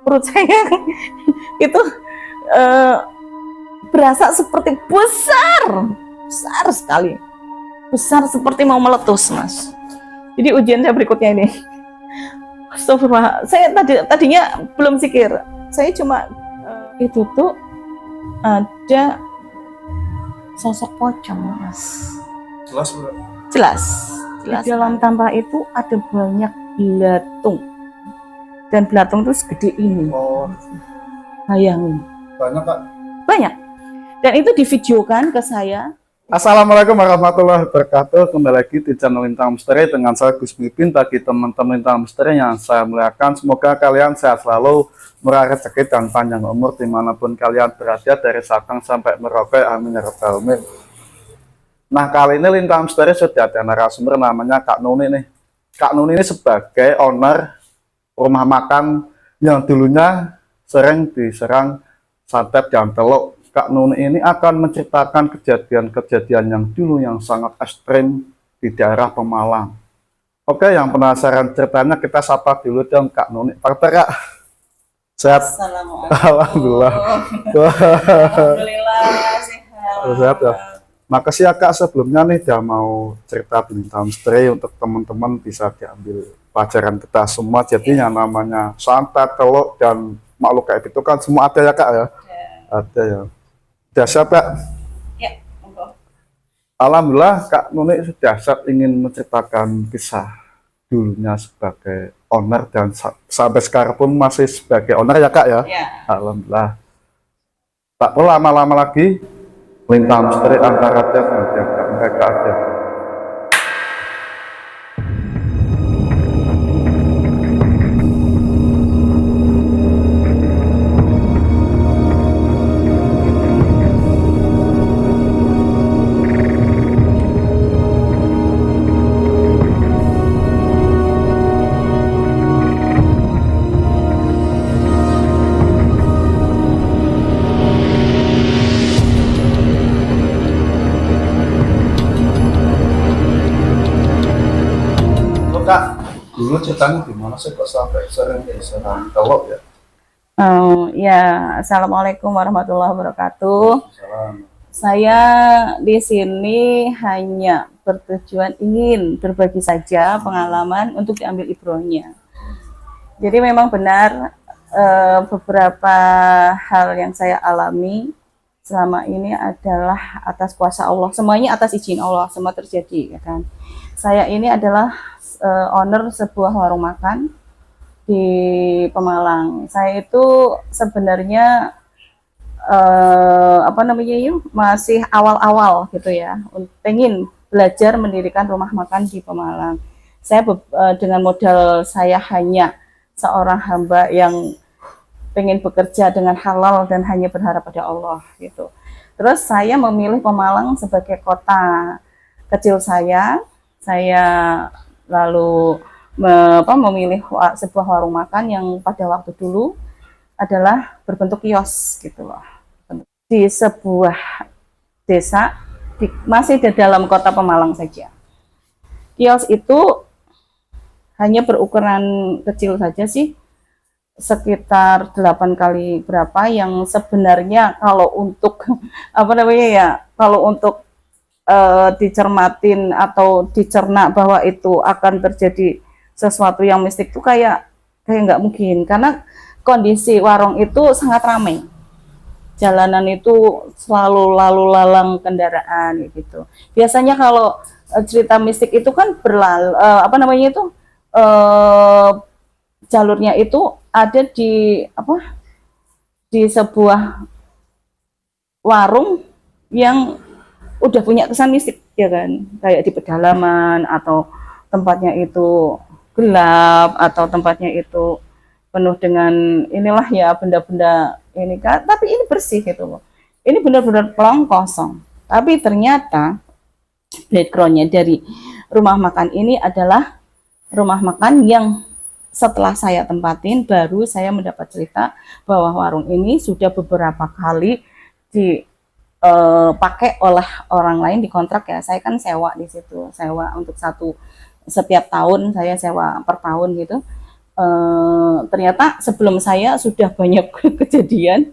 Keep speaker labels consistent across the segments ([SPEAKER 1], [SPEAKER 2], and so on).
[SPEAKER 1] perut saya itu berasa seperti besar sekali, besar seperti mau meletus, Mas. Jadi ujian saya berikutnya ini, astagfirullah, saya tadinya belum zikir, saya cuma itu tuh ada sosok pocong, Mas. Jelas. Di dalam tanpa itu ada banyak belatung, dan belatung itu segede ini. Bayangin.
[SPEAKER 2] Banyak, Kak?
[SPEAKER 1] Banyak. Dan itu divideokan ke saya.
[SPEAKER 2] Assalamualaikum warahmatullahi wabarakatuh. Kembali lagi di channel Lintang Misteri dengan saya Gus Mipin. Bagi teman-teman Lintang Misteri yang saya muliakan, semoga kalian sehat selalu, murah rezeki dan panjang umur dimanapun kalian berada, dari Sabang sampai Merauke. Amin ya rabbal alamin. Nah, kali ini Lintang Misteri sudah ada narasumber namanya Kak Nuni nih. Kak Nuni ini sebagai owner rumah makan yang dulunya sering diserang santet dan teluk. Kak Nuni ini akan menceritakan kejadian-kejadian yang dulu yang sangat ekstrim di daerah Pemalang. Oke, yang penasaran ceritanya kita sapa dulu dong Kak Nuni. Apa kabar, Kak? Sehat? Alhamdulillah.
[SPEAKER 1] Alhamdulillah sehat.
[SPEAKER 2] Sehat ya. Makasih ya Kak, sebelumnya nih udah mau cerita Lintang Misteri untuk teman-teman bisa diambil pelajaran kita semua. Jadi yang namanya santet, teluk dan makhluk gaib itu kan semua ada ya Kak ya? Ada ya. Sudah siap Kak?
[SPEAKER 1] Ya, monggo.
[SPEAKER 2] Alhamdulillah Kak Nuni sudah siap ingin menceritakan kisah dulunya sebagai owner dan sampai sekarang pun masih sebagai owner ya Kak ya?
[SPEAKER 1] Ya.
[SPEAKER 2] Alhamdulillah. Tak perlu lama-lama lagi, Lintang Misteri antara dan mereka ada. Kak, dulu ceritanya gimana sih kok sampai sering diserang teluk ya?
[SPEAKER 1] Ya, assalamualaikum warahmatullahi wabarakatuh.
[SPEAKER 2] Salam.
[SPEAKER 1] Saya di sini hanya bertujuan ingin berbagi saja pengalaman untuk diambil ibrohnya. Jadi memang benar beberapa hal yang saya alami selama ini adalah atas kuasa Allah. Semuanya atas izin Allah, semua terjadi, ya kan? Saya ini adalah owner sebuah warung makan di Pemalang. Saya itu sebenarnya masih awal-awal gitu ya, pengen belajar mendirikan rumah makan di Pemalang. Saya dengan modal saya hanya seorang hamba yang pengen bekerja dengan halal dan hanya berharap pada Allah gitu. Terus saya memilih Pemalang sebagai kota kecil saya lalu memilih sebuah warung makan yang pada waktu dulu adalah berbentuk kios gitu loh, di sebuah desa masih di dalam kota Pemalang saja. Kios itu hanya berukuran kecil saja sih, sekitar 8 kali berapa, yang sebenarnya kalau untuk kalau untuk dicermatin atau dicerna bahwa itu akan terjadi sesuatu yang mistik itu kayak nggak mungkin, karena kondisi warung itu sangat ramai, jalanan itu selalu lalu lalang kendaraan gitu. Biasanya kalau cerita mistik itu kan jalurnya itu ada di sebuah warung yang udah punya kesan mistik, ya kan, kayak di pedalaman atau tempatnya itu gelap atau tempatnya itu penuh dengan inilah ya benda-benda ini kan, tapi ini bersih gitu loh. Ini benar-benar pelong kosong. Tapi ternyata backgroundnya dari rumah makan ini adalah rumah makan yang setelah saya tempatin baru saya mendapat cerita bahwa warung ini sudah beberapa kali dipakai oleh orang lain, dikontrak ya. Saya kan sewa di situ, sewa untuk setiap tahun saya sewa per tahun gitu. ternyata sebelum saya sudah banyak kejadian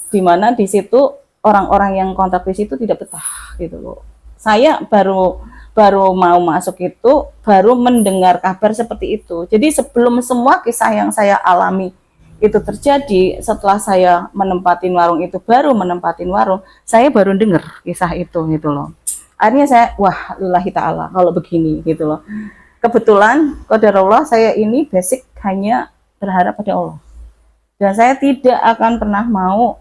[SPEAKER 1] di mana di situ orang-orang yang kontrak di situ tidak betah gitu loh. Saya baru baru mau masuk itu baru mendengar kabar seperti itu. Jadi sebelum semua kisah yang saya alami itu terjadi, setelah saya menempatin warung itu, baru menempatin warung, saya baru dengar kisah itu gitu loh. Akhirnya saya, wah lillahi ta'ala kalau begini gitu loh. Kebetulan qadarullah saya ini basic hanya berharap pada Allah. Dan saya tidak akan pernah mau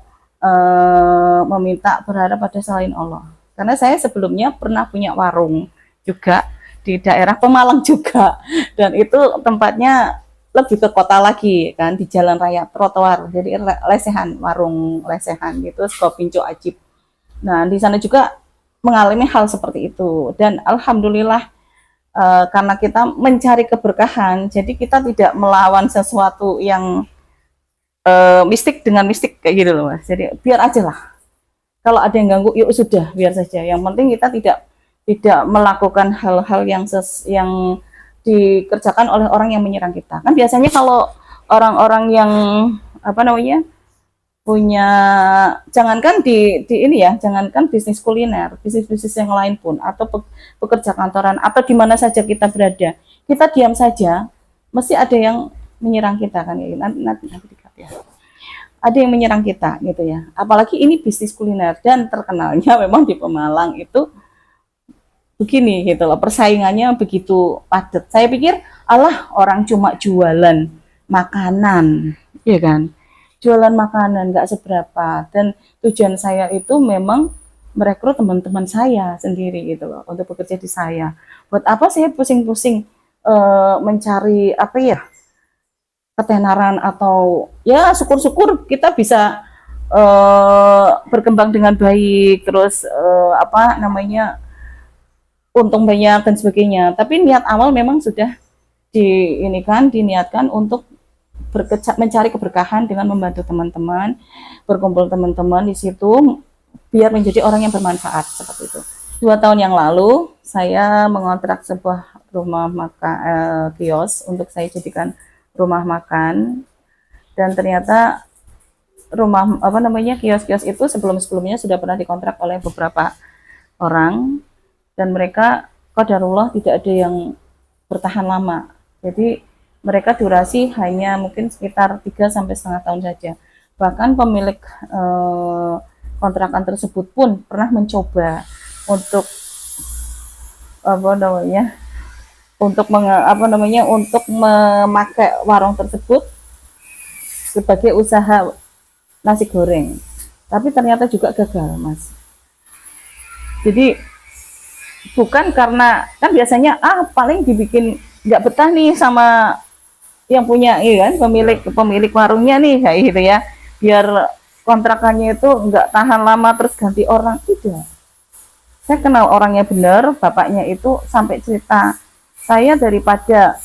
[SPEAKER 1] meminta berharap pada selain Allah. Karena saya sebelumnya pernah punya warung juga di daerah Pemalang juga. Dan itu tempatnya lebih ke kota lagi kan, di jalan raya trotoar. Jadi lesehan, warung lesehan gitu, Skopinco Ajib. Nah, di sana juga mengalami hal seperti itu. Dan alhamdulillah karena kita mencari keberkahan, jadi kita tidak melawan sesuatu yang mistik dengan mistik kayak gitu loh Mas. Jadi biar aja lah. Kalau ada yang ganggu, yuk sudah biar saja. Yang penting kita tidak melakukan hal-hal yang dikerjakan oleh orang yang menyerang kita. Kan biasanya kalau orang-orang yang apa namanya punya, jangankan di ini ya, jangankan bisnis kuliner, bisnis-bisnis yang lain pun, atau pekerja kantoran, atau di mana saja kita berada, kita diam saja, mesti ada yang menyerang kita kan ya. Nanti ya. Ada yang menyerang kita gitu ya. Apalagi ini bisnis kuliner dan terkenalnya memang di Pemalang itu begini gitu loh, persaingannya begitu padat. Saya pikir alah orang cuma jualan makanan, ya kan? Jualan makanan nggak seberapa, dan tujuan saya itu memang merekrut teman-teman saya sendiri gitu loh untuk bekerja di saya. Buat apa saya pusing-pusing mencari apa ya, ketenaran, atau ya syukur-syukur kita bisa berkembang dengan baik, terus apa namanya, untung banyak dan sebagainya. Tapi niat awal memang sudah diniatkan untuk mencari keberkahan dengan membantu teman-teman, berkumpul teman-teman di situ biar menjadi orang yang bermanfaat seperti itu. 2 tahun yang lalu saya mengontrak sebuah rumah makan kios untuk saya jadikan rumah makan, dan ternyata rumah apa namanya kios-kios itu sebelumnya sudah pernah dikontrak oleh beberapa orang, dan mereka qadarullah tidak ada yang bertahan lama. Jadi mereka durasi hanya mungkin sekitar 3-3,5 tahun saja. Bahkan pemilik kontrakan tersebut pun pernah mencoba untuk apa namanya, untuk untuk memakai warung tersebut sebagai usaha nasi goreng. Tapi ternyata juga gagal, Mas. Jadi bukan karena, kan biasanya paling dibikin nggak betah nih sama yang punya, iya kan, pemilik warungnya nih kayak gitu ya, biar kontrakannya itu nggak tahan lama terus ganti orang. Tidak, saya kenal orangnya bener, bapaknya itu sampai cerita, saya daripada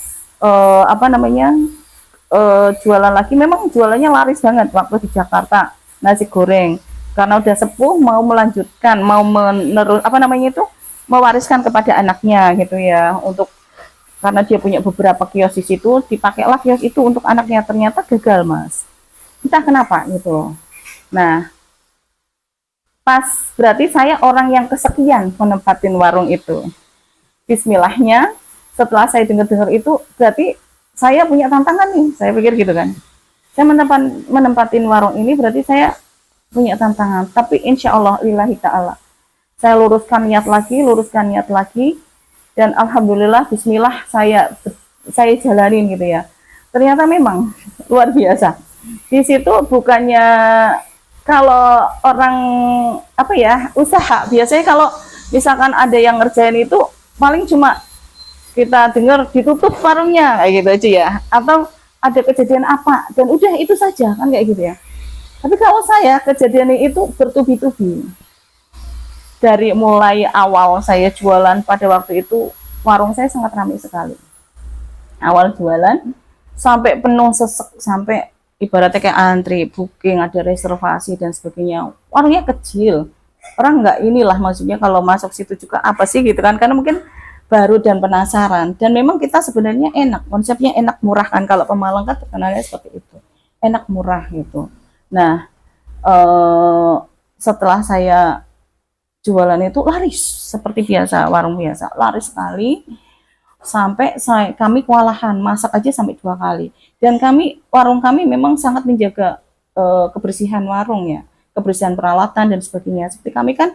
[SPEAKER 1] apa namanya jualan lagi, memang jualannya laris banget waktu di Jakarta nasi goreng, karena udah sepuh mau melanjutkan, mau apa namanya itu, mewariskan kepada anaknya gitu ya, untuk karena dia punya beberapa kios di situ, dipakailah kios itu untuk anaknya. Ternyata gagal, Mas. Entah kenapa gitu. Nah, pas berarti saya orang yang kesekian menempatin warung itu. Bismillahnya, setelah saya dengar-dengar itu, berarti saya punya tantangan nih. Saya pikir gitu kan. Saya menempatin warung ini berarti saya punya tantangan. Tapi insya Allah, lillahi ta'ala, saya luruskan niat lagi, dan alhamdulillah bismillah saya jalanin gitu ya. Ternyata memang luar biasa. Di situ bukannya kalau orang apa ya, usaha, biasanya kalau misalkan ada yang ngerjain itu paling cuma kita dengar ditutup warungnya kayak gitu aja ya, atau ada kejadian apa dan udah itu saja kan kayak gitu ya. Tapi kalau saya kejadian itu bertubi-tubi. Dari mulai awal saya jualan, pada waktu itu warung saya sangat ramai sekali. Awal jualan sampai penuh sesek, sampai ibaratnya kayak antri, booking, ada reservasi dan sebagainya. Warungnya kecil, orang nggak inilah, maksudnya kalau masuk situ juga apa sih gitu kan, karena mungkin baru dan penasaran. Dan memang kita sebenarnya enak, konsepnya enak murah kan, kalau Pemalang kan terkenalnya seperti itu, enak murah gitu. Nah, setelah saya jualan itu laris seperti biasa, warung biasa, laris sekali, sampai kami kewalahan masak aja sampai 2 kali. Dan warung kami memang sangat menjaga kebersihan warung ya, kebersihan peralatan dan sebagainya. Seperti kami kan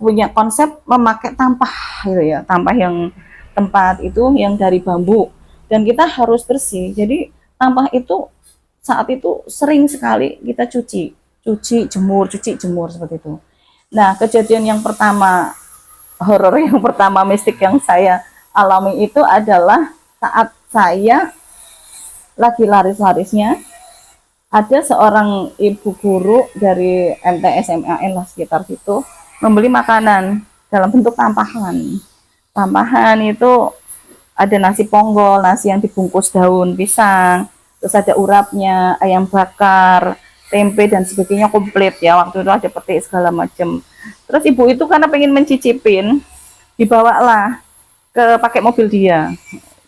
[SPEAKER 1] punya konsep memakai tampah gitu ya, tampah yang tempat itu yang dari bambu, dan kita harus bersih. Jadi tampah itu saat itu sering sekali kita cuci jemur seperti itu. Nah, kejadian yang pertama, horor yang pertama, mistik yang saya alami itu adalah saat saya lagi laris-larisnya, ada seorang ibu guru dari MTS MAN lah sekitar situ membeli makanan dalam bentuk tampahan. Tampahan itu ada nasi ponggol, nasi yang dibungkus daun pisang, terus ada urapnya, ayam bakar, tempe dan sebagainya, komplit ya. Waktu itu ada peti segala macam. Terus ibu itu karena pengen mencicipin, dibawalah pakai mobil dia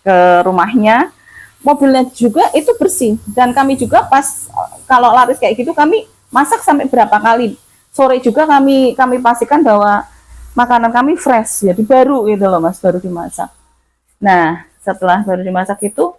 [SPEAKER 1] ke rumahnya. Mobilnya juga itu bersih, dan kami juga pas kalau laris kayak gitu kami masak sampai berapa kali. Sore juga kami pastikan bahwa makanan kami fresh, jadi baru gitu loh Mas, baru dimasak. Nah, setelah baru dimasak itu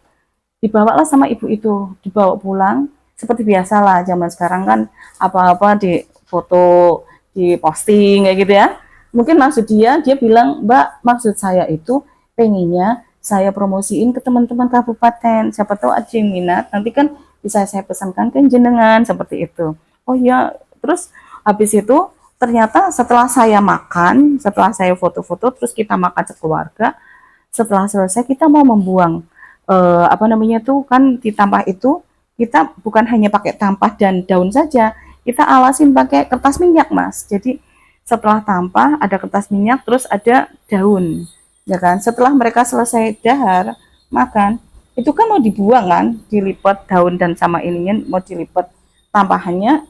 [SPEAKER 1] dibawalah sama ibu itu, dibawa pulang seperti biasalah, zaman sekarang kan apa-apa di foto, di posting kayak gitu ya. Mungkin maksud dia bilang, Mbak, maksud saya itu pengennya saya promosiin ke teman-teman kabupaten, siapa tahu ada yang minat, nanti kan bisa saya pesankan ke jenengan, seperti itu. Oh iya, terus habis itu ternyata setelah saya makan, setelah saya foto-foto, terus kita makan sekeluarga, setelah selesai kita mau membuang apa namanya tuh kan, di tampah itu kita bukan hanya pakai tampah dan daun saja, kita alasin pakai kertas minyak Mas. Jadi setelah tampah ada kertas minyak, terus ada daun, ya kan. Setelah mereka selesai dahar makan, itu kan mau dibuang kan, dilipat daun dan sama ininya mau dilipat tampahannya.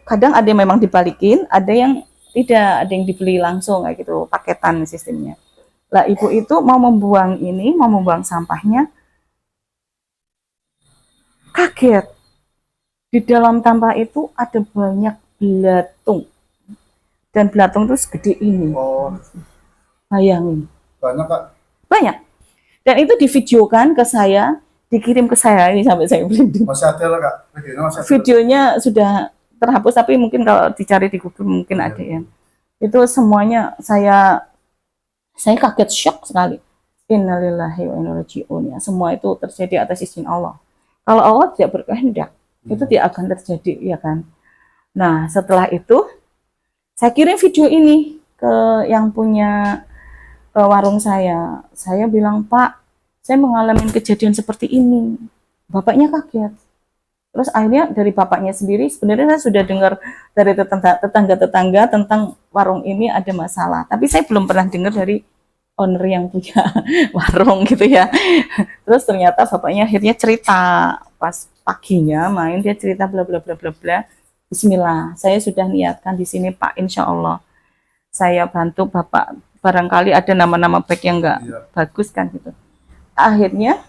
[SPEAKER 1] Kadang ada yang memang dibalikin, ada yang tidak, ada yang dibeli langsung kayak gitu, paketan sistemnya. Lah ibu itu mau membuang sampahnya, kaget. Di dalam tampah itu ada banyak belatung, dan belatung itu segede ini.
[SPEAKER 2] Oh,
[SPEAKER 1] Bayangin.
[SPEAKER 2] banyak Kak.
[SPEAKER 1] Banyak. Dan itu divideokan ke saya, dikirim ke saya, ini sampai saya merinding.
[SPEAKER 2] Masih ada lah Kak.
[SPEAKER 1] Videonya sudah terhapus, tapi mungkin kalau dicari di Google mungkin ada ya. Itu semuanya saya kaget, shock sekali. Innalillahi wa inna ilaihi raji'un ya. Semua itu terjadi atas izin Allah. Kalau Allah tidak berkehendak, itu tidak akan terjadi, ya kan. Nah, setelah itu saya kirim video ini ke yang punya warung saya. Saya bilang, Pak, saya mengalami kejadian seperti ini. Bapaknya kaget. Terus akhirnya dari bapaknya sendiri, sebenarnya saya sudah dengar dari tetangga-tetangga tentang warung ini ada masalah. Tapi saya belum pernah dengar dari owner yang punya warung gitu ya. Terus ternyata bapaknya akhirnya cerita, pas paginya main dia cerita bla bla bla bla bla. Bismillah, saya sudah niatkan di sini Pak, insya Allah saya bantu Bapak, barangkali ada nama-nama baik yang enggak bagus kan gitu. Akhirnya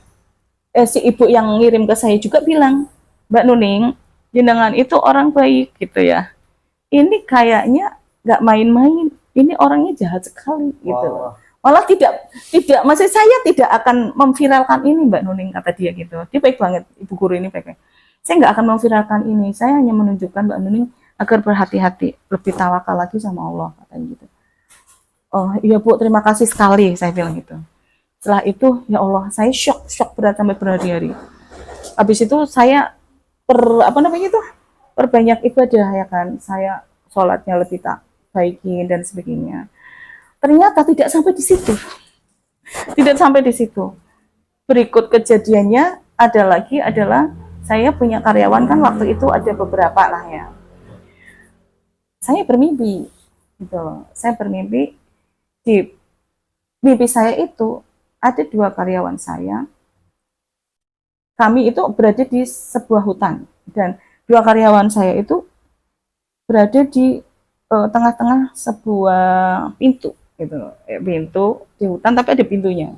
[SPEAKER 1] si ibu yang ngirim ke saya juga bilang, Mbak Nuning, jenengan itu orang baik gitu ya. Ini kayaknya nggak main-main, ini orangnya jahat sekali gitu.
[SPEAKER 2] Wow.
[SPEAKER 1] Malah tidak, maksud saya tidak akan memviralkan ini Mbak Nuning, kata dia gitu. Dia baik banget, ibu guru ini baik. Saya nggak akan memviralkan ini, saya hanya menunjukkan Mbak Nuning agar berhati-hati, lebih tawakal lagi sama Allah, katanya gitu. Oh iya Bu, terima kasih sekali, saya bilang gitu. Setelah itu, ya Allah, saya shock berat sampai berhari-hari. Habis itu saya perbanyak ibadah ya kan, saya sholatnya lebih tak baikin dan sebagainya. Ternyata tidak sampai di situ. Tidak sampai di situ. Berikut kejadiannya adalah saya punya karyawan kan, waktu itu ada beberapa lah ya. Saya bermimpi gitu loh. Saya bermimpi, di mimpi saya itu ada 2 karyawan saya. Kami itu berada di sebuah hutan, dan 2 karyawan saya itu berada di tengah-tengah sebuah pintu. gitu, pintu di hutan tapi ada pintunya.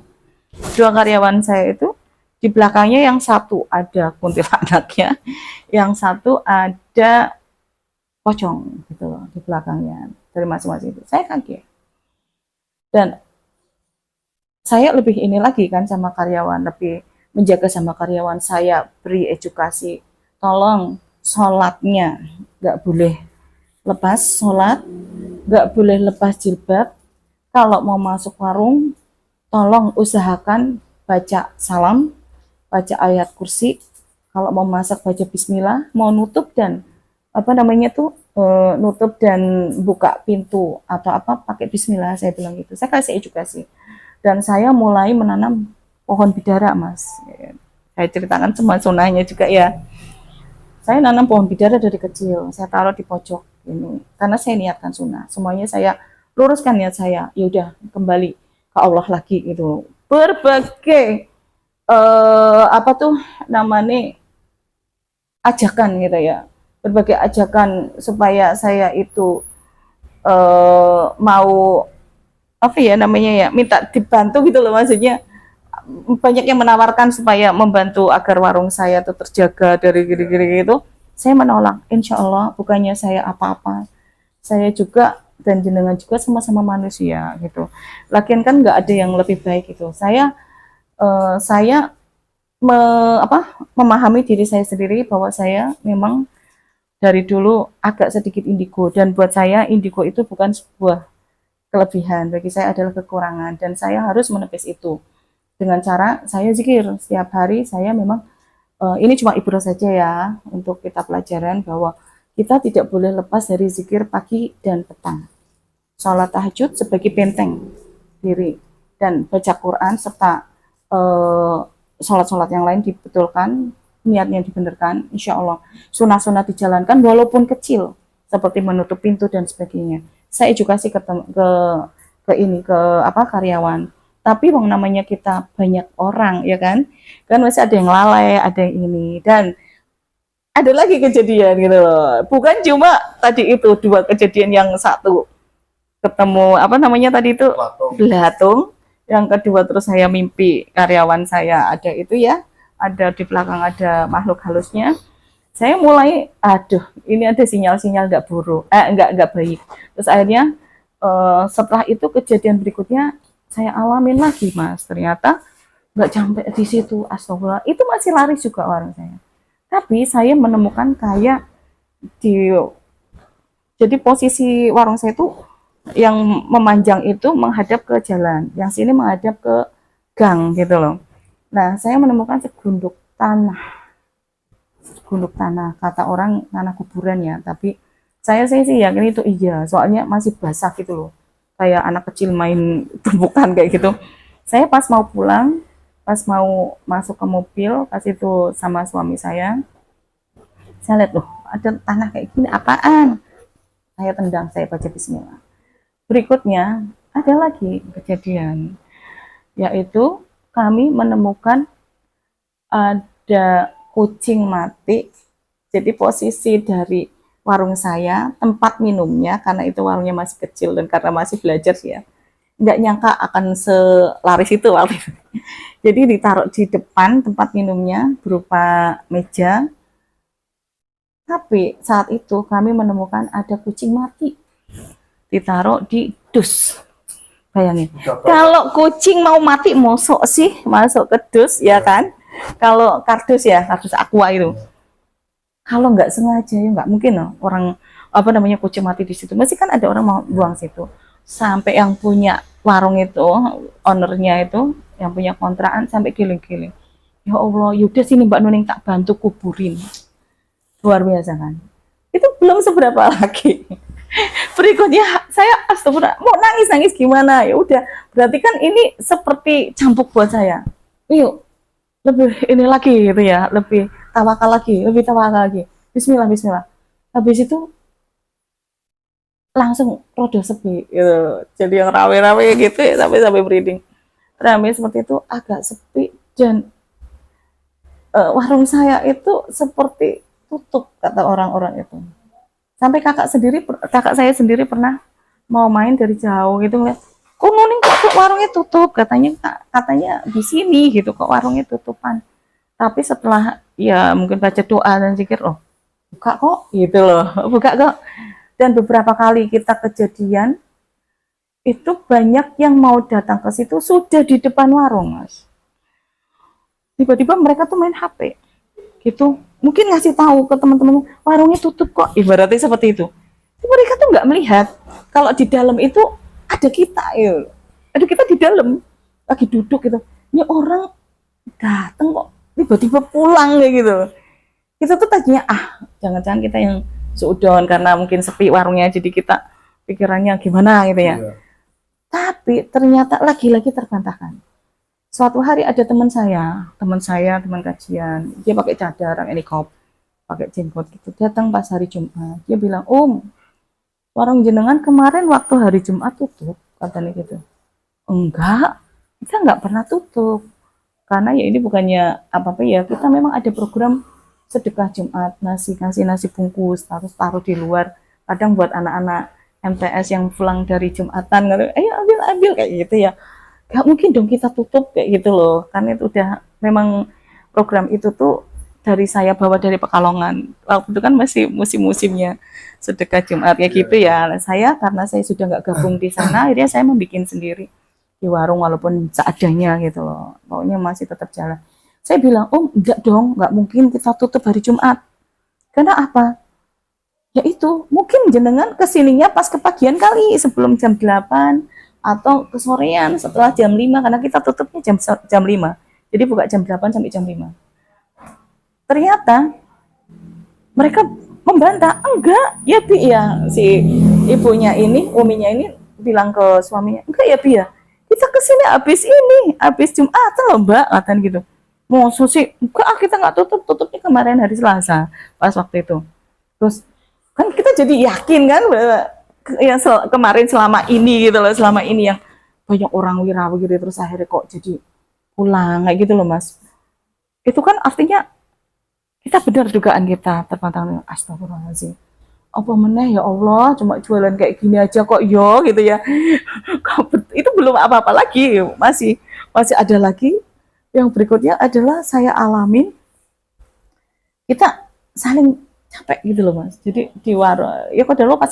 [SPEAKER 1] Dua karyawan saya itu di belakangnya yang satu ada kuntilanaknya, yang satu ada pocong gitu loh di belakangnya dari masing-masing itu. Saya kaget dan saya lebih ini lagi kan sama karyawan, lebih menjaga sama karyawan, saya beri edukasi, tolong sholatnya nggak boleh lepas sholat, nggak boleh lepas jilbab, kalau mau masuk warung tolong usahakan baca salam, baca ayat kursi, kalau mau masak baca bismillah, mau nutup dan apa namanya tuh nutup dan buka pintu atau apa pakai bismillah, saya bilang gitu. Saya kasih edukasi dan saya mulai menanam pohon bidara, Mas. Saya ceritakan semua sunahnya juga ya. Saya nanam pohon bidara dari kecil, saya taruh di pojok ini karena saya niatkan sunnah. Semuanya saya luruskan niat saya. Ya udah kembali ke Allah lagi gitu. Berbagai apa tuh namanya ajakan gitu ya. Berbagai ajakan supaya saya itu mau apa ya namanya ya, minta dibantu gitu loh, maksudnya banyak yang menawarkan supaya membantu agar warung saya itu terjaga dari gini-gini gitu. Saya menolak, insya Allah bukannya saya apa-apa, saya juga dan jenengan juga sama-sama manusia gitu. Lagian kan nggak ada yang lebih baik gitu. Saya me, memahami diri saya sendiri bahwa saya memang dari dulu agak sedikit indigo, dan buat saya indigo itu bukan sebuah kelebihan, bagi saya adalah kekurangan dan saya harus menepis itu dengan cara saya zikir setiap hari. Saya memang ini cuma ibroh saja ya untuk kita pelajaran bahwa kita tidak boleh lepas dari zikir pagi dan petang, sholat tahajud sebagai benteng diri, dan baca Quran serta sholat-sholat yang lain dibetulkan, niatnya dibenarkan, insya Allah sunnah-sunnah dijalankan walaupun kecil seperti menutup pintu dan sebagainya. Saya edukasi ke apa karyawan. Tapi yang namanya kita banyak orang ya kan masih ada yang lalai, ada yang ini, dan ada lagi kejadian gitu loh. Bukan cuma tadi itu dua kejadian, yang satu ketemu apa namanya tadi itu belatung, yang kedua terus saya mimpi karyawan saya ada itu ya, ada di belakang ada makhluk halusnya. Saya mulai aduh ini ada sinyal-sinyal nggak buruk, nggak baik. Terus akhirnya setelah itu kejadian berikutnya saya alamin lagi, Mas. Ternyata nggak sampai di situ, astagfirullah, itu masih laris juga warung saya. Tapi saya menemukan kayak di jadi posisi warung saya itu yang memanjang itu menghadap ke jalan, yang sini menghadap ke gang gitu loh. Nah, saya menemukan segunduk tanah, kata orang tanah kuburan ya, tapi saya sih yakin itu iya, soalnya masih basah gitu loh, kayak anak kecil main tumpukan kayak gitu. Saya pas mau pulang, pas mau masuk ke mobil, pas itu sama suami saya lihat loh ada tanah kayak gini, apaan? Saya tendang, saya baca bismillah. Berikutnya ada lagi kejadian, yaitu kami menemukan ada kucing mati. Jadi posisi dari warung saya, tempat minumnya, karena itu warungnya masih kecil dan karena masih belajar sih ya, nggak nyangka akan selaris itu waktu itu. Jadi ditaruh di depan tempat minumnya berupa meja, tapi saat itu kami menemukan ada kucing mati ditaruh di dus. Bayangin, kalau kucing mau mati mosok sih masuk ke dus ya kan, kalau kardus ya, kardus aqua itu, kalau nggak sengaja ya nggak mungkin loh orang apa namanya kucing mati di situ, masih kan ada orang mau buang situ. Sampai yang punya warung itu, ownernya itu, yang punya kontrakan sampai giling-giling. Ya Allah, yaudah sini Mbak Nuning tak bantu kuburin. Luar biasa kan? Itu belum seberapa lagi. Berikutnya saya astagfirullah, mau nangis gimana? Ya udah, berarti kan ini seperti cambuk buat saya. Yuk, lebih ini lagi gitu ya, lebih tawakal lagi. Bismillah, bismillah. Habis itu langsung rodo sepi gitu. Jadi yang rame-rame gitu ya, sampai breeding. Rame seperti itu agak sepi, dan warung saya itu seperti tutup kata orang-orang itu. Sampai kakak saya sendiri pernah mau main dari jauh gitu ngeliat, kok Nuning kok warungnya tutup, katanya di sini gitu kok warungnya tutupan. Tapi setelah ya mungkin baca doa dan zikir, oh buka kok gitu loh, buka kok. Dan beberapa kali kita kejadian itu banyak yang mau datang ke situ sudah di depan warung, Mas. Tiba-tiba mereka tuh main HP gitu, mungkin ngasih tahu ke teman-teman warungnya tutup kok, ibaratnya seperti itu. Mereka tuh nggak melihat kalau di dalam itu ada kita ya, ada kita di dalam lagi duduk gitu. Ini orang datang kok tiba-tiba pulang kayak gitu. Kita tuh tadinya jangan-jangan kita yang seudon karena mungkin sepi warungnya, jadi kita pikirannya gimana gitu ya.
[SPEAKER 2] Iya.
[SPEAKER 1] Tapi ternyata lagi-lagi terbantahkan. Suatu hari ada teman kajian, dia pakai cadar, ini kop, pakai jenggot gitu, datang pas hari Jumat. Dia bilang, warung jenengan kemarin waktu hari Jumat tutup, katanya gitu. Enggak, kita nggak pernah tutup. Karena ya ini bukannya apa-apa ya, kita memang ada program sedekah Jumat, kasih nasi bungkus, terus taruh di luar. Kadang buat anak-anak MTS yang pulang dari Jumatan, ayo ambil kayak gitu ya. Gak mungkin dong kita tutup kayak gitu loh, karena itu udah memang program itu tuh dari saya bawa dari Pekalongan. Waktu itu kan masih musim-musimnya sedekah Jumat kayak gitu ya. Saya karena saya sudah nggak gabung di sana, akhirnya saya membuat sendiri di warung walaupun seadanya gitu loh. Pokoknya masih tetap jalan. Saya bilang, enggak dong, nggak mungkin kita tutup hari Jumat. Karena apa? Ya itu, mungkin jenengan kesininya pas kepagian kali, sebelum jam 8 atau kesorean setelah jam 5, karena kita tutupnya jam 5. Jadi buka jam 8 sampai jam 5. Ternyata mereka membantah, enggak, ya Bi ya, si ibunya ini, uminya ini bilang ke suaminya, enggak ya Bi ya, kita kesini habis Jumat loh Mbak, katanya gitu. Mau sih, enggak kita nggak tutupnya kemarin hari Selasa, pas waktu itu. Terus kan kita jadi yakin kan bahwa yang kemarin selama ini gitu loh, selama ini yang banyak orang wirawi gitu, terus akhirnya kok jadi pulang kayak gitu loh Mas. Itu kan artinya kita benar dugaan kita terpantang. Astagfirullahaladzim, apa meneh ya Allah, cuma jualan kayak gini aja kok yo gitu ya. Itu belum apa-apa lagi, masih ada lagi yang berikutnya adalah saya alamin, kita saling capek gitu loh Mas. Jadi di warung ya padahal pas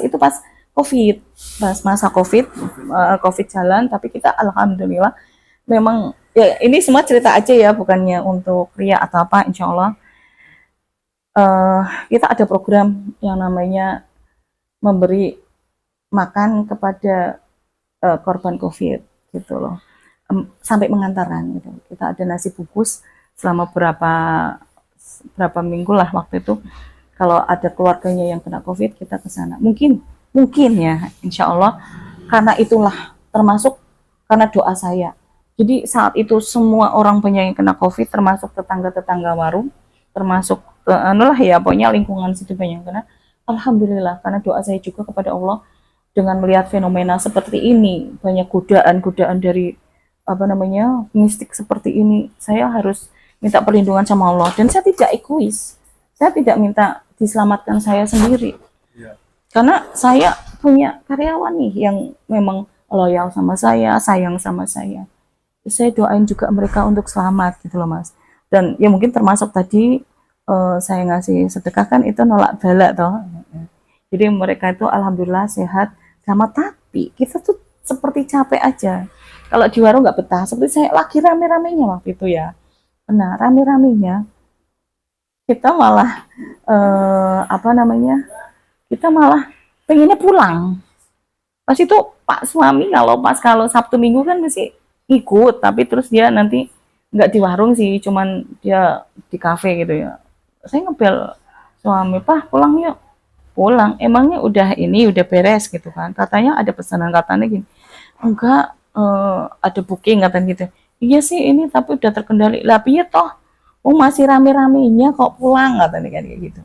[SPEAKER 1] COVID, pas masa COVID jalan, tapi kita alhamdulillah memang ya ini semua cerita aja ya, bukannya untuk ria atau apa. Insya Allah kita ada program yang namanya memberi makan kepada korban COVID gitu loh, sampai mengantaran gitu. Kita ada nasi bungkus selama berapa minggu lah waktu itu. Kalau ada keluarganya yang kena COVID, kita ke sana. Mungkin ya, insya Allah, karena itulah termasuk karena doa saya. Jadi saat itu semua orang banyak yang kena COVID, termasuk tetangga-tetangga warung, termasuk ya pokoknya lingkungan situ banyak yang kena. Alhamdulillah, karena doa saya juga kepada Allah, dengan melihat fenomena seperti ini, banyak godaan dari mistik seperti ini, saya harus minta perlindungan sama Allah. Dan saya tidak egois, saya tidak minta diselamatkan saya sendiri, karena saya punya karyawan nih yang memang loyal sama saya, sayang sama saya. Saya doain juga mereka untuk selamat gitu loh Mas. Dan ya mungkin termasuk tadi saya ngasih sedekah kan itu nolak bala toh. Jadi mereka itu alhamdulillah sehat sama, tapi kita tuh seperti capek aja. Kalau di warung nggak betah, seperti saya lagi rame-ramenya waktu itu ya. Nah, rame-ramenya kita malah kita malah pengennya pulang. Pas itu Pak suami kalau Sabtu Minggu kan masih ikut, tapi terus dia nanti nggak di warung sih, cuman dia di kafe gitu ya. Saya ngebel suami, Pak pulang yuk. Pulang, emangnya udah beres gitu kan. Katanya ada pesanan, katanya gini, enggak, ada booking katanya gitu. Iya sih ini, tapi udah terkendali. Lah piye toh, masih rame-ramenya kok pulang, katanya kayak gitu.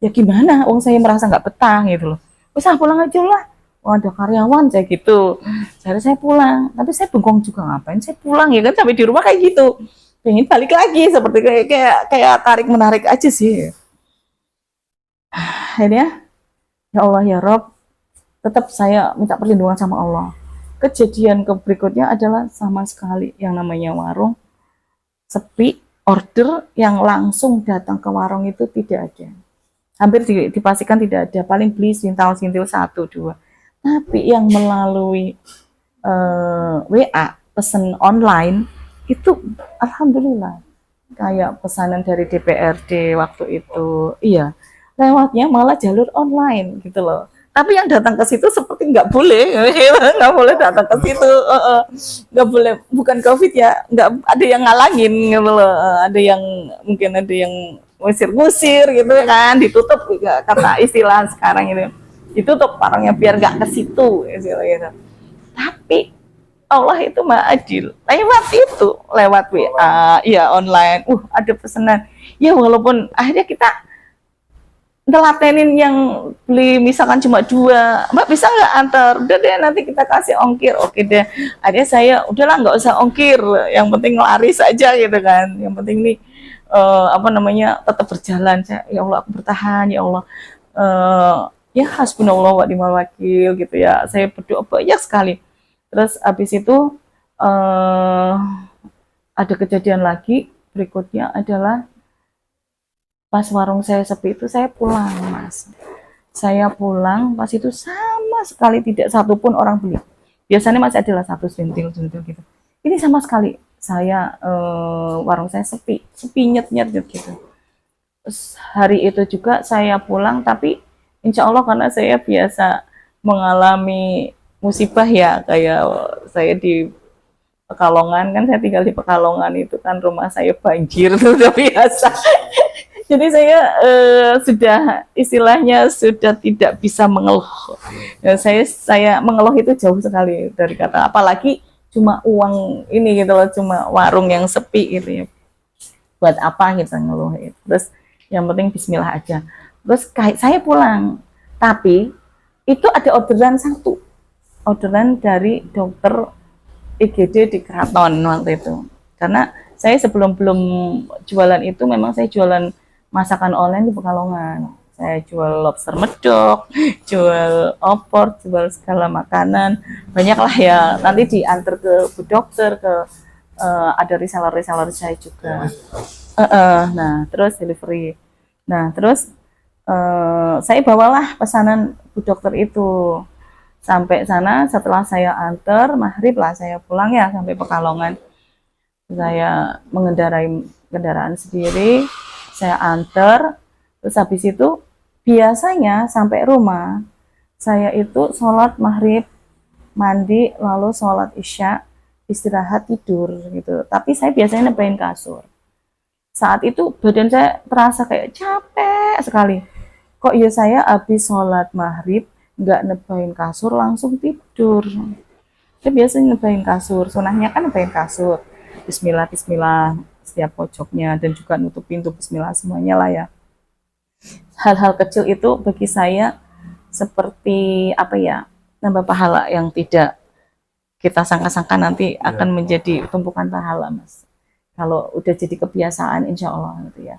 [SPEAKER 1] Ya gimana, saya merasa nggak betah gitu loh. Bisa pulang aja lah, ada karyawan saya gitu. Saya pulang, tapi saya bengong juga, ngapain saya pulang ya kan, sampai di rumah kayak gitu. Pengen balik lagi, seperti kayak tarik menarik aja sih. Akhirnya ya Allah ya Rob, tetap saya minta perlindungan sama Allah, kejadian berikutnya adalah sama sekali yang namanya warung sepi, order yang langsung datang ke warung itu tidak ada. Hampir dipastikan tidak ada, paling beli sintil-sintil 1-2. Tapi yang melalui WA, pesan online, itu alhamdulillah. Kayak pesanan dari DPRD waktu itu, iya, lewatnya malah jalur online gitu loh. Tapi yang datang ke situ seperti nggak boleh, nggak boleh datang ke situ, nggak boleh, bukan COVID ya, nggak ada yang ngalangin gitu loh, ada yang mungkin ada yang ngusir-ngusir gitu kan, ditutup kata istilah sekarang ini, ditutup warungnya biar nggak ke situ, istilah gitu. Tapi Allah itu maha adil, lewat itu, lewat WA, ya online, ada pesanan, ya walaupun akhirnya kita telatenin yang beli misalkan cuma 2, Mbak bisa nggak antar, udah deh nanti kita kasih ongkir, oke deh, akhirnya saya udahlah nggak usah ongkir, yang penting laris aja gitu kan, yang penting nih tetap berjalan. Saya, ya Allah aku bertahan, ya Allah, ya hasbunallah wa ni'mal wakil gitu ya, saya berdoa banyak sekali. Terus habis itu ada kejadian lagi berikutnya adalah pas warung saya sepi itu saya pulang, Mas. Saya pulang, pas itu sama sekali tidak satupun orang beli. Biasanya masih adalah 1 sentil-sentil gitu. Ini sama sekali saya warung saya sepi nyet gitu. Terus hari itu juga saya pulang, tapi insya Allah karena saya biasa mengalami musibah ya, kayak saya di Pekalongan kan, saya tinggal di Pekalongan itu kan rumah saya banjir, udah biasa. Jadi saya sudah istilahnya sudah tidak bisa mengeluh. Ya, saya mengeluh itu jauh sekali dari kata, apalagi cuma uang ini gitu loh, cuma warung yang sepi gitu ya. Buat apa kita ngeluh itu. Terus yang penting bismillah aja. Terus saya pulang, tapi itu ada orderan dari dokter IGD di Keraton waktu itu. Karena saya sebelum jualan itu memang saya jualan masakan online di Pekalongan. Saya jual lobster medok, jual opor, jual segala makanan, banyak lah ya. Nanti diantar ke Bu Dokter, ada reseller saya juga. Nah, terus delivery. Nah, terus saya bawalah pesanan Bu Dokter itu. Sampai sana, setelah saya antar, maghrib lah saya pulang ya sampai Pekalongan. Saya mengendarai kendaraan sendiri, saya antar, terus habis itu biasanya sampai rumah saya itu sholat maghrib, mandi, lalu sholat isya, istirahat, tidur gitu. Tapi saya biasanya nebain kasur. Saat itu badan saya terasa kayak capek sekali. Kok ya saya habis sholat maghrib nggak nebain kasur, langsung tidur. Saya biasanya nebain kasur, sunahnya kan nebain kasur, bismillah setiap pojoknya, dan juga nutup pintu bismillah semuanya lah ya. Hal-hal kecil itu bagi saya seperti apa ya, nambah pahala yang tidak kita sangka-sangka nanti akan menjadi tumpukan pahala, Mas. Kalau udah jadi kebiasaan insya Allah gitu ya.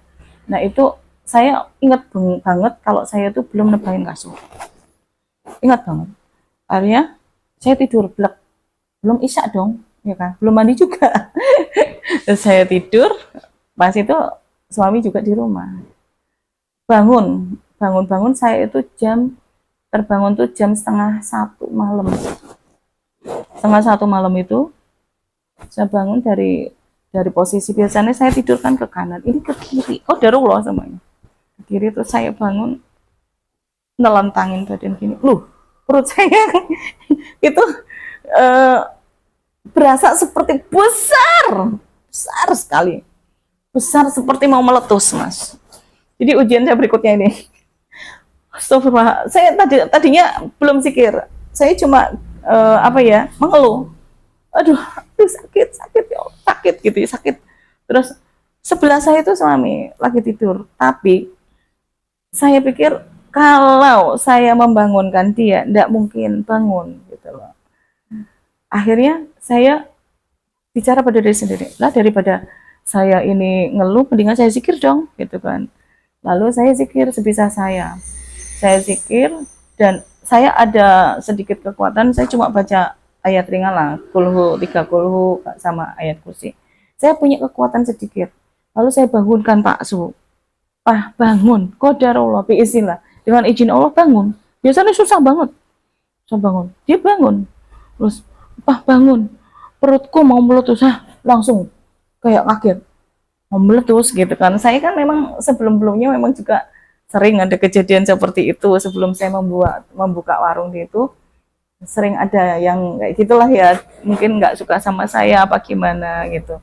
[SPEAKER 1] Nah itu saya ingat banget kalau saya itu belum nebain kasur. Ingat banget. Akhirnya saya tidur blek. Belum isya dong, ya kan? Belum mandi juga. Terus saya tidur, pas itu suami juga di rumah. Bangun saya itu terbangun tuh jam 12:30 malam. 12:30 malam itu saya bangun dari posisi biasanya saya tidur kan ke kanan, ini ke kiri. Oh, darulah semuanya. Ke kiri, terus saya bangun nelentangin badan gini. Perut saya itu berasa seperti besar sekali. Besar seperti mau meletus, Mas. Jadi ujian saya berikutnya ini. Astagfirullah. Saya tadinya belum zikir. Saya cuma mengeluh. Aduh sakit ya, sakit gitu ya, sakit. Terus sebelah saya itu suami lagi tidur, tapi saya pikir kalau saya membangunkan dia, tidak mungkin bangun gitu loh. Akhirnya saya bicara pada diri sendiri, lah daripada saya ini ngeluh, mendingan saya zikir dong, gitu kan. Lalu saya zikir sebisa saya zikir, dan saya ada sedikit kekuatan, saya cuma baca ayat ringan lah, kulhu 3 kulhu sama ayat kursi. Saya punya kekuatan sedikit. Lalu saya bangunkan Pak Su. Pak bangun, qadarullah biiznillah. Dengan izin Allah bangun. Biasanya susah banget. Susah bangun. Dia bangun. Terus, Pak bangun. Perutku mau meletus. Langsung kayak kaget. Mau meletus gitu kan. Saya kan memang sebelum-belumnya memang juga sering ada kejadian seperti itu sebelum saya membuka warung di itu. Sering ada yang kayak gitulah ya, mungkin nggak suka sama saya apa gimana gitu.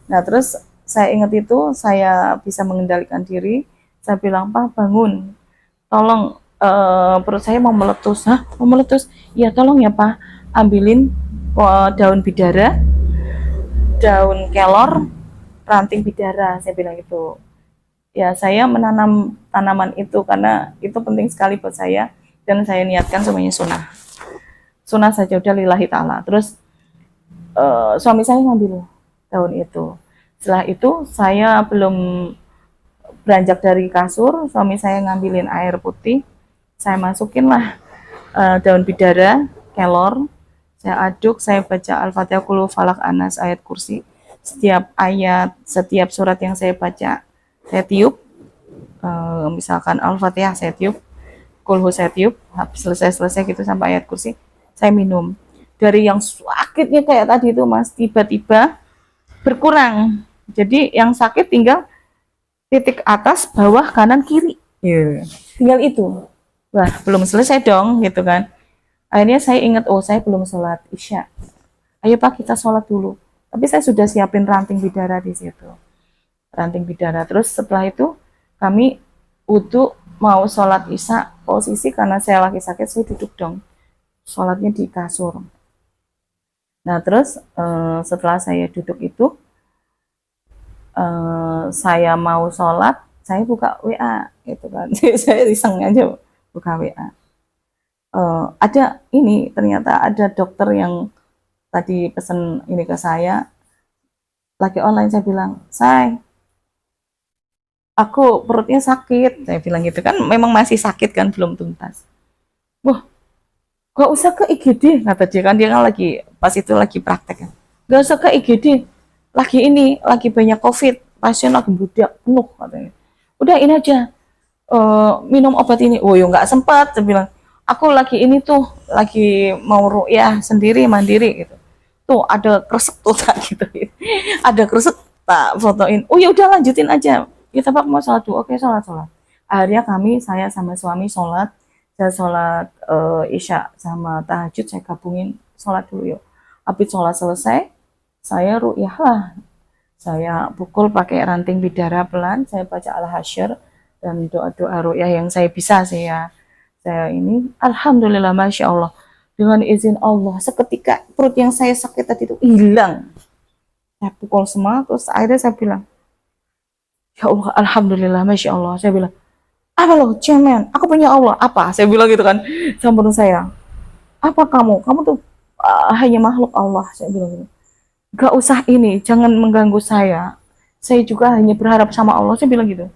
[SPEAKER 1] Nah terus saya ingat itu, saya bisa mengendalikan diri. Saya bilang, Pak bangun, tolong perut saya mau meletus. Mau meletus? Ya tolong ya Pak, ambilin daun bidara, daun kelor, ranting bidara. Saya bilang gitu. Ya saya menanam tanaman itu karena itu penting sekali buat saya, dan saya niatkan semuanya sunnah saja, udah lillahi ta'ala. Terus suami saya ngambil daun itu. Setelah itu saya belum beranjak dari kasur, suami saya ngambilin air putih, saya masukin lah daun bidara, kelor, saya aduk, saya baca Al-Fatihah, Qul Falak, Anas, ayat kursi. Setiap ayat, setiap surat yang saya baca, saya tiup. Misalkan Al-Fatihah saya tiup, Qul saya tiup, habis selesai gitu sampai ayat kursi, saya minum. Dari yang sakitnya kayak tadi itu Mas, tiba-tiba berkurang. Jadi yang sakit tinggal titik atas, bawah, kanan, kiri. Tinggal itu. Wah, belum selesai dong gitu kan. Akhirnya saya ingat, oh saya belum sholat Isya. Ayo Pak kita sholat dulu. Tapi saya sudah siapin ranting bidara di situ. Ranting bidara. Terus setelah itu kami wudu mau sholat Isya. Posisi karena saya lagi sakit, saya duduk dong. Sholatnya di kasur. Nah terus setelah saya duduk itu, saya mau sholat, saya buka WA gitu kan. Saya iseng aja buka WA. Ada ini, ternyata ada dokter yang tadi pesen ini ke saya, lagi online. Saya bilang, aku perutnya sakit, saya bilang gitu kan, memang masih sakit kan, belum tuntas. Wah, gak usah ke IGD, kata dia kan, lagi pas itu lagi praktek kan, gak usah ke IGD, lagi banyak COVID, pasien lagi budak penuh katanya. Udah ini aja, minum obat ini. Oh ya nggak sempat, saya bilang, aku lagi ini tuh, lagi mau ru'yah sendiri mandiri gitu. Tuh ada kresek tuh tak gitu, ada kresek tak fotoin. Oh ya udah lanjutin aja. Kita Pak mau sholat tuh, oke sholat. Akhirnya saya sama suami sholat. Saya sholat Isya sama tahajud, saya gabungin sholat dulu yuk. Habis sholat selesai, saya ru'yah lah. Saya pukul pakai ranting bidara pelan, saya baca Al-Hasyr dan doa-doa ru'yah yang saya bisa. Saya ini, alhamdulillah, masya Allah, dengan izin Allah, seketika perut yang saya sakit tadi itu hilang. Saya pukul semua, terus akhirnya saya bilang, ya Allah, alhamdulillah, masya Allah. Saya bilang, apa lo cemen, aku punya Allah, apa? Saya bilang gitu kan sama teman saya, apa kamu tuh hanya makhluk Allah. Saya bilang gitu, gak usah ini, jangan mengganggu saya juga hanya berharap sama Allah. Saya bilang gitu,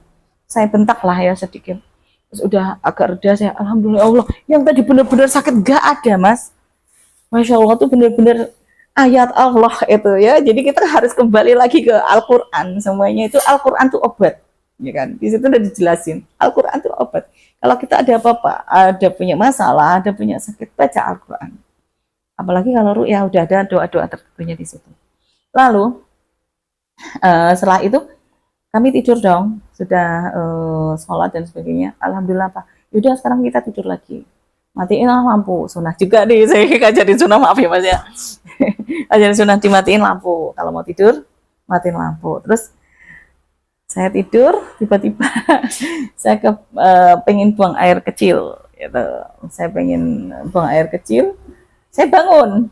[SPEAKER 1] saya bentak lah ya sedikit. Terus udah agak reda, saya alhamdulillah Allah, yang tadi benar-benar sakit gak ada Mas. Masya Allah tuh benar-benar ayat Allah itu ya. Jadi kita harus kembali lagi ke Al-Quran. Semuanya itu Al-Quran tuh obat, ya kan? Di situ udah dijelasin, Al-Quran tuh obat. Kalau kita ada apa-apa, ada punya masalah, ada punya sakit, baca Al-Quran. Apalagi kalau ru'yah udah ada doa-doa tertentunya di situ. Lalu setelah itu kami tidur dong, sudah sholat dan sebagainya. Alhamdulillah Pak. Yaudah sekarang kita tidur lagi. Matiin lampu, sunnah juga nih, saya ngajarin sunnah, maaf ya Mas ya. Ajarin sunnah, dimatiin lampu. Kalau mau tidur, matiin lampu. Terus saya tidur, tiba-tiba saya pengen buang air kecil. Gitu. Saya pengen buang air kecil, saya bangun.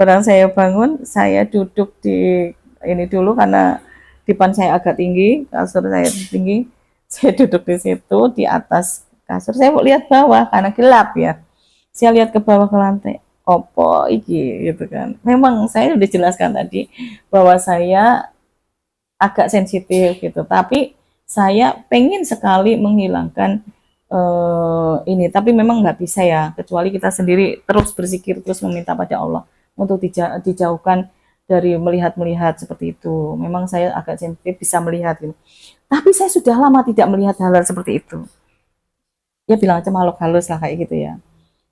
[SPEAKER 1] Barang saya bangun, saya duduk di ini dulu karena dipan saya agak tinggi, kasur saya tinggi. Saya duduk di situ di atas kasur. Saya mau lihat bawah karena gelap ya. Saya lihat ke bawah ke lantai. Opo iki gitu kan. Memang saya udah jelaskan tadi bahwa saya agak sensitif gitu. Tapi saya pengen sekali menghilangkan ini, tapi memang nggak bisa ya, kecuali kita sendiri terus berzikir, terus meminta pada Allah untuk dijauhkan dari melihat-melihat seperti itu. Memang saya agak sensitif bisa melihat gitu. Tapi saya sudah lama tidak melihat hal-hal seperti itu. Ya bilang aja makhluk halus lah kayak gitu ya.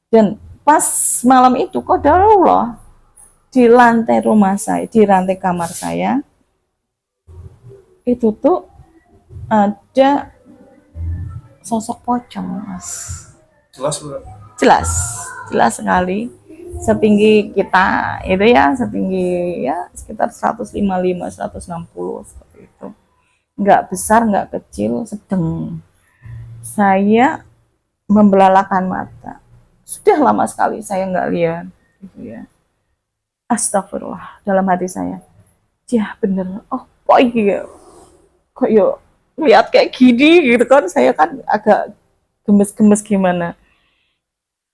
[SPEAKER 1] Dan pas malam itu qadarullah di lantai rumah saya, di lantai kamar saya itu tuh ada sosok pocong, Mas.
[SPEAKER 2] Jelas Mbak.
[SPEAKER 1] Jelas, jelas sekali. Setinggi kita itu ya, setinggi ya sekitar 155, 160 seperti itu. Nggak besar, nggak kecil, sedang. Saya membelalakan mata. Sudah lama sekali saya nggak lihat, gitu ya. Astagfirullah dalam hati saya. Ya bener, oh kok iya, kok yo lihat kayak gini gitu kan, saya kan agak gemes-gemes gimana.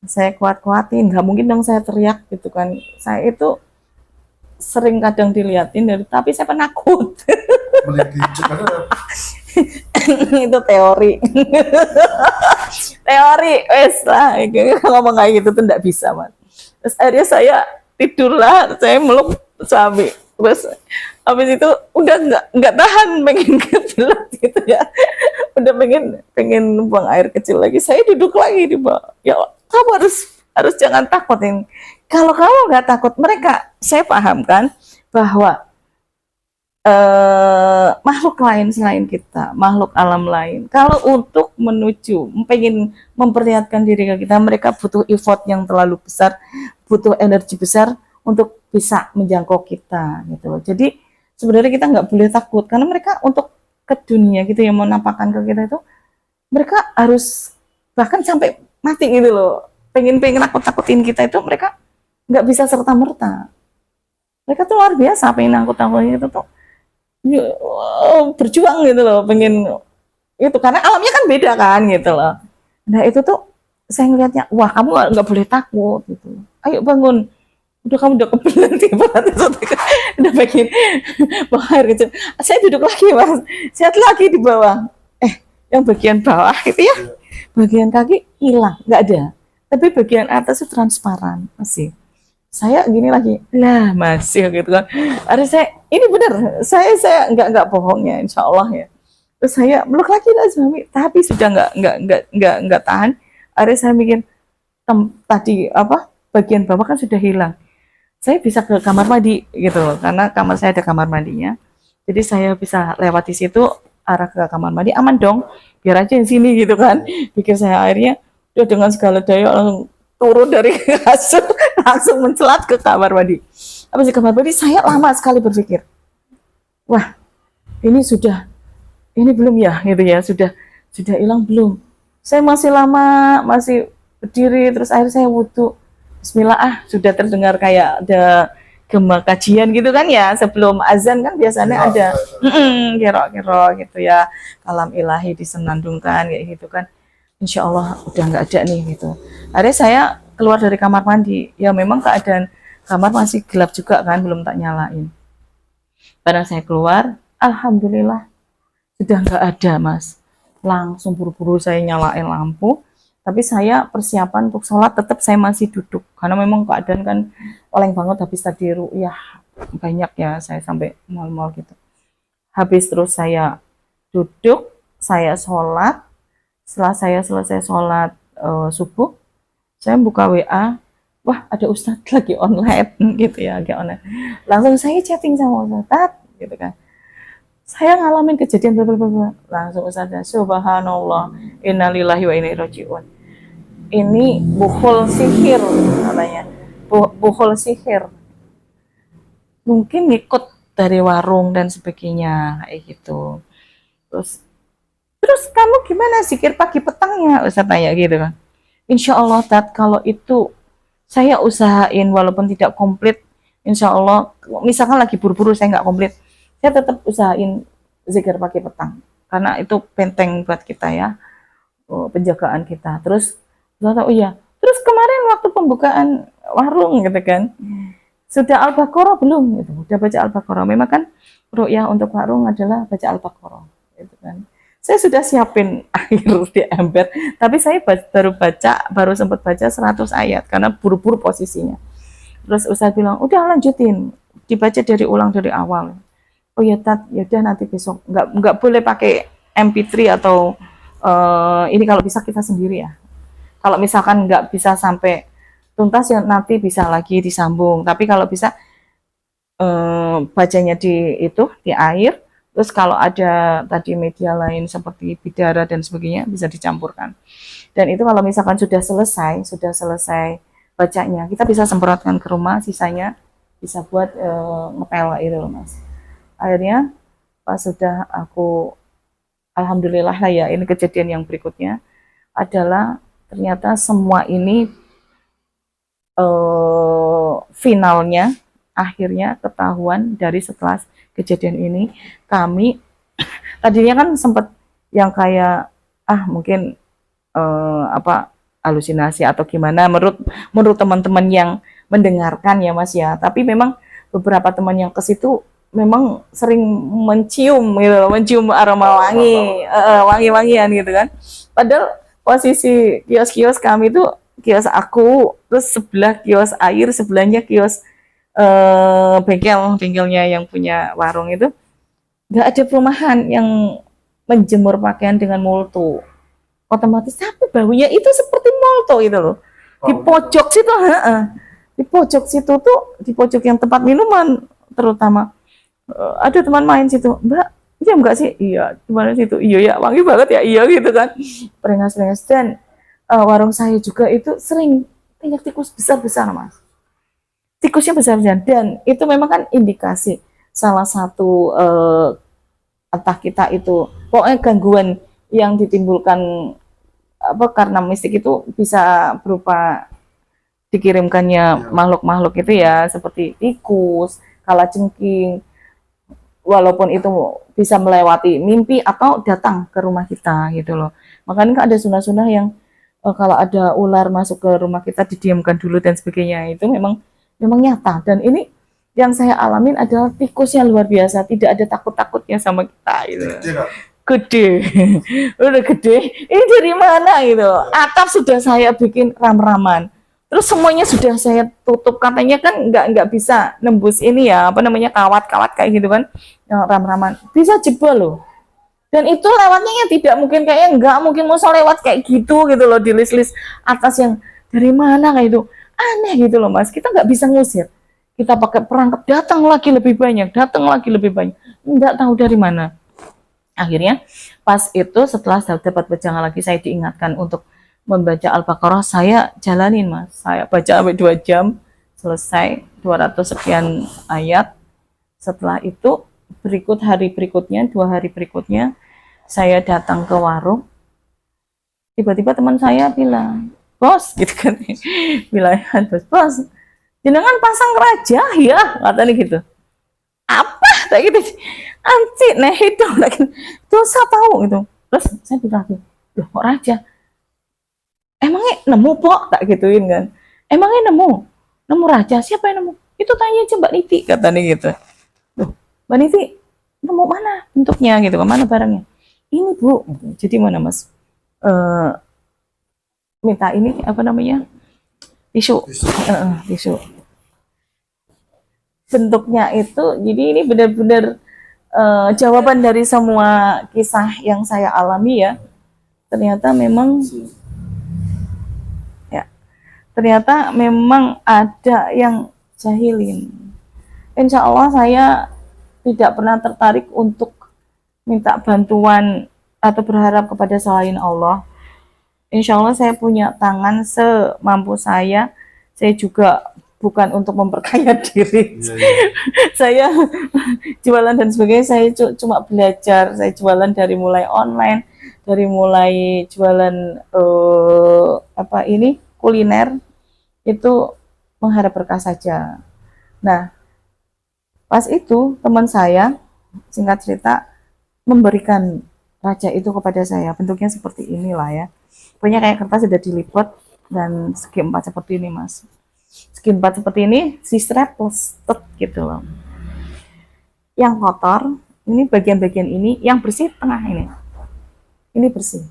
[SPEAKER 1] Saya kuat-kuatin, nggak mungkin dong saya teriak gitu kan. Saya itu sering kadang diliatin, tapi saya penakut. Itu teori. Teori, wes lah, ngomong kayak gitu tuh nggak bisa, Mas. Terus akhirnya saya tidurlah, saya meluk suami. Terus habis itu udah nggak tahan, pengen kebelet gitu ya, udah pengen buang air kecil lagi, saya duduk lagi di bawah. Ya kamu harus jangan takutin. Kalau kamu nggak takut mereka, saya paham kan bahwa makhluk lain selain kita, makhluk alam lain, kalau untuk menuju pengen memperlihatkan diri ke kita, mereka butuh effort yang terlalu besar, butuh energi besar untuk bisa menjangkau kita gitu loh. Jadi sebenarnya kita nggak boleh takut, karena mereka untuk ke dunia gitu yang menampakkan ke kita itu, mereka harus bahkan sampai mati gitu loh, pengen nakut-nakutin kita itu, mereka nggak bisa serta merta. Mereka tuh luar biasa, pengen nakut-nakutin itu tuh berjuang gitu loh, pengen itu, karena alamnya kan beda kan gitu loh. Nah itu tuh saya ngelihatnya, wah kamu nggak boleh takut gitu, ayo bangun, udah kamu udah kebelet udah pengen buang air kecil. Saya duduk lagi, Mas, saya lagi di bawah, yang bagian bawah itu ya, bagian kaki hilang, nggak ada, tapi bagian atas itu transparan masih. Saya gini lagi, lah masih gitu kan. Ada saya, ini benar, saya nggak bohongnya, insya Allah ya. Terus saya meluk lagi lah suami, tapi sudah nggak tahan. Ada saya mikir, tadi apa bagian bawah kan sudah hilang, saya bisa ke kamar mandi gitu loh, karena kamar saya ada kamar mandinya, jadi saya bisa lewat di situ, arah ke kamar mandi, aman dong, biar aja di sini gitu kan. Pikir saya, akhirnya udah dengan segala daya langsung turun dari kasur, langsung mencelat ke kamar mandi. Habis di kamar mandi saya lama sekali berpikir, wah ini belum ya gitu ya, sudah hilang belum, saya masih lama, masih berdiri. Terus akhirnya saya wudhu, Bismillah, sudah terdengar kayak ada gema kajian gitu kan ya, sebelum azan kan biasanya ada kiro-kiro gitu ya, kalam ilahi disenandungkan kayak gitu kan. Insya Allah udah nggak ada nih gitu. Akhirnya saya keluar dari kamar mandi, ya memang keadaan kamar masih gelap juga kan, belum tak nyalain. Pada saya keluar, alhamdulillah sudah nggak ada, Mas. Langsung buru-buru saya nyalain lampu, tapi saya persiapan untuk sholat tetap saya masih duduk, karena memang keadaan kan oleng banget, habis tadi ru'yah banyak ya, saya sampai mal-mal gitu. Habis terus saya duduk, saya sholat. Setelah saya selesai sholat subuh, saya buka WA, wah ada ustadz lagi online gitu ya, lagi online. Langsung saya chatting sama ustadz gitu kan, saya ngalamin kejadian berapa, langsung ustadznya, subhanallah, innalillahi wa inna ilaihi rajiun, ini bukhul sihir katanya, bukhul sihir, mungkin ngikut dari warung dan sebagainya kayak gitu. Terus kamu gimana zikir pagi petangnya, Ustaz tanya gitu kan. Insya Allah Tat, kalau itu saya usahain walaupun tidak komplit, insya Allah, misalkan lagi buru-buru saya nggak komplit, saya tetap usahain zikir pagi petang, karena itu penteng buat kita ya, penjagaan kita. Terus oh iya, terus kemarin waktu pembukaan warung gitu kan, sudah Al-Baqarah belum gitu, udah baca Al-Baqarah. Memang kan ru'yah untuk warung adalah baca Al-Baqarah gitu kan. Saya sudah siapin air di ember, tapi saya baru sempat baca 100 ayat karena buru-buru posisinya. Terus Ustaz bilang, udah lanjutin, dibaca dari awal. Oh ya Tat, ya udah nanti besok. Nggak boleh pakai MP3 atau ini kalau bisa kita sendiri ya. Kalau misalkan nggak bisa sampai tuntas ya nanti bisa lagi disambung. Tapi kalau bisa bacanya di air. Terus kalau ada tadi media lain seperti bidara dan sebagainya bisa dicampurkan. Dan itu kalau misalkan sudah selesai bacanya, kita bisa semprotkan ke rumah, sisanya bisa buat ngepel itu loh Mas. Akhirnya pas sudah aku, alhamdulillah lah ya, ini kejadian yang berikutnya adalah ternyata semua ini finalnya akhirnya ketahuan dari setelah kejadian ini. Kami tadinya kan sempat yang kayak mungkin halusinasi atau gimana menurut teman-teman yang mendengarkan ya Mas ya. Tapi memang beberapa teman yang ke situ memang sering mencium aroma wangi-wangian gitu kan. Padahal posisi kios-kios kami itu kios aku, terus sebelah kios air, sebelahnya kios bengkelnya yang punya warung itu nggak ada perumahan yang menjemur pakaian dengan molto. Otomatis tapi baunya itu seperti molto itu loh. Di pojok situ, di pojok situ tuh, di pojok yang tempat minuman terutama ada teman main situ, Mbak, iya enggak sih? Iya, gimana situ? Iya ya, wangi banget ya, iya gitu kan. Perengas-perengas. Dan warung saya juga itu sering banyak tikus besar-besar Mas. Tikusnya besar-besar, dan itu memang kan indikasi salah satu entah kita itu pokoknya gangguan yang ditimbulkan karena mistik itu bisa berupa dikirimkannya makhluk-makhluk itu ya, seperti tikus, kalajengking, walaupun itu bisa melewati mimpi atau datang ke rumah kita gitu loh. Makanya kan ada sunah-sunah yang kalau ada ular masuk ke rumah kita didiamkan dulu dan sebagainya, itu memang nyata. Dan ini yang saya alamin adalah tikusnya luar biasa, tidak ada takut-takutnya sama kita gitu. Gede. Udah gede. Ini dari mana gitu. Atap sudah saya bikin ram-raman. Terus semuanya sudah saya tutup, katanya kan nggak bisa nembus ini ya, kawat-kawat kayak gitu kan. Ram-raman. Bisa jebol loh. Dan itu lewatnya ya tidak mungkin, kayaknya nggak mungkin mau lewat kayak gitu loh, di list-list atas yang dari mana kayak itu. Aneh gitu loh Mas, kita nggak bisa ngusir. Kita pakai perangkap, datang lagi lebih banyak, nggak tahu dari mana. Akhirnya pas itu setelah dapat pejangan lagi, saya diingatkan untuk membaca Al-Baqarah, saya jalanin Mas. Saya baca sampai 2 jam, selesai 200 sekian ayat. Setelah itu dua hari berikutnya, saya datang ke warung. Tiba-tiba teman saya bilang, bos, gitu kan, bilang, bos, jenengan pasang raja ya, katanya gitu. Apa? Kayak gitu, anti, nah itu, dosa tahu gitu. Terus saya bilang, loh kok raja? Emangnya nemu pok? Tak gituin kan. Emangnya nemu raja? Siapa yang nemu? Itu tanya aja Mbak Niti, katanya gitu. Loh, Mbak Niti, nemu mana bentuknya gitu, mana barangnya? Ini Bu, jadi mana Mas? Minta ini tisu. Tisu. Bentuknya itu, jadi ini benar-benar jawaban dari semua kisah yang saya alami ya. Ternyata memang ada yang jahilin. Insya Allah saya tidak pernah tertarik untuk minta bantuan atau berharap kepada selain Allah. Insya Allah saya punya tangan semampu saya. Saya juga bukan untuk memperkaya diri. Saya jualan dan sebagainya, saya cuma belajar. Saya jualan dari mulai online, dari mulai jualan kuliner, itu mengharap berkah saja. Nah, pas itu teman saya, singkat cerita, memberikan raja itu kepada saya. Bentuknya seperti inilah ya. Pokoknya kayak kertas sudah dilipat dan segi 4 seperti ini Mas. Segi 4 seperti ini, si strap plus gitu loh. Yang kotor, ini bagian-bagian ini, yang bersih tengah ini. ini bersih.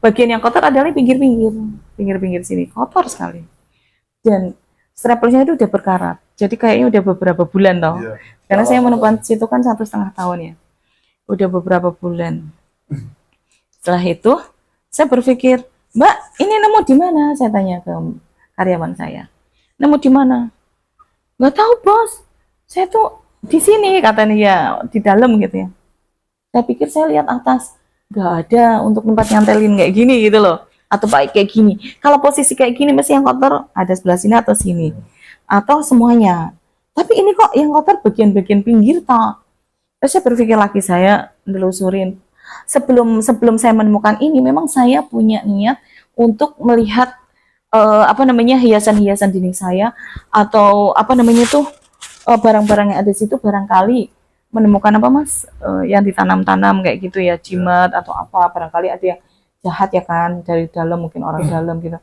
[SPEAKER 1] Bagian yang kotor adalah pinggir-pinggir sini, kotor sekali. Dan straplesnya itu udah berkarat, jadi kayaknya udah beberapa bulan toh.
[SPEAKER 2] Iya.
[SPEAKER 1] Karena saya menemukan situ kan 1,5 tahun ya, udah beberapa bulan. Setelah itu saya berpikir, Mbak, ini nemu di mana? Saya tanya ke karyawan saya, nemu di mana? Nggak tahu bos, saya tuh di sini katanya, ya di dalam gitu ya. Saya pikir saya lihat atas, nggak ada untuk tempat nyantelin kayak gini gitu loh, atau baik kayak gini. Kalau posisi kayak gini mesti yang kotor ada sebelah sini atau sini, atau semuanya. Tapi ini kok yang kotor bagian-bagian pinggir toh. Terus saya berpikir lagi, saya nelusurin. Sebelum saya menemukan ini, memang saya punya niat untuk melihat hiasan-hiasan dinding saya, atau barang-barang yang ada di situ, barangkali menemukan apa mas, yang ditanam-tanam kayak gitu ya, jimat atau apa, barangkali ada yang jahat ya kan, dari dalam, mungkin orang dalam gitu.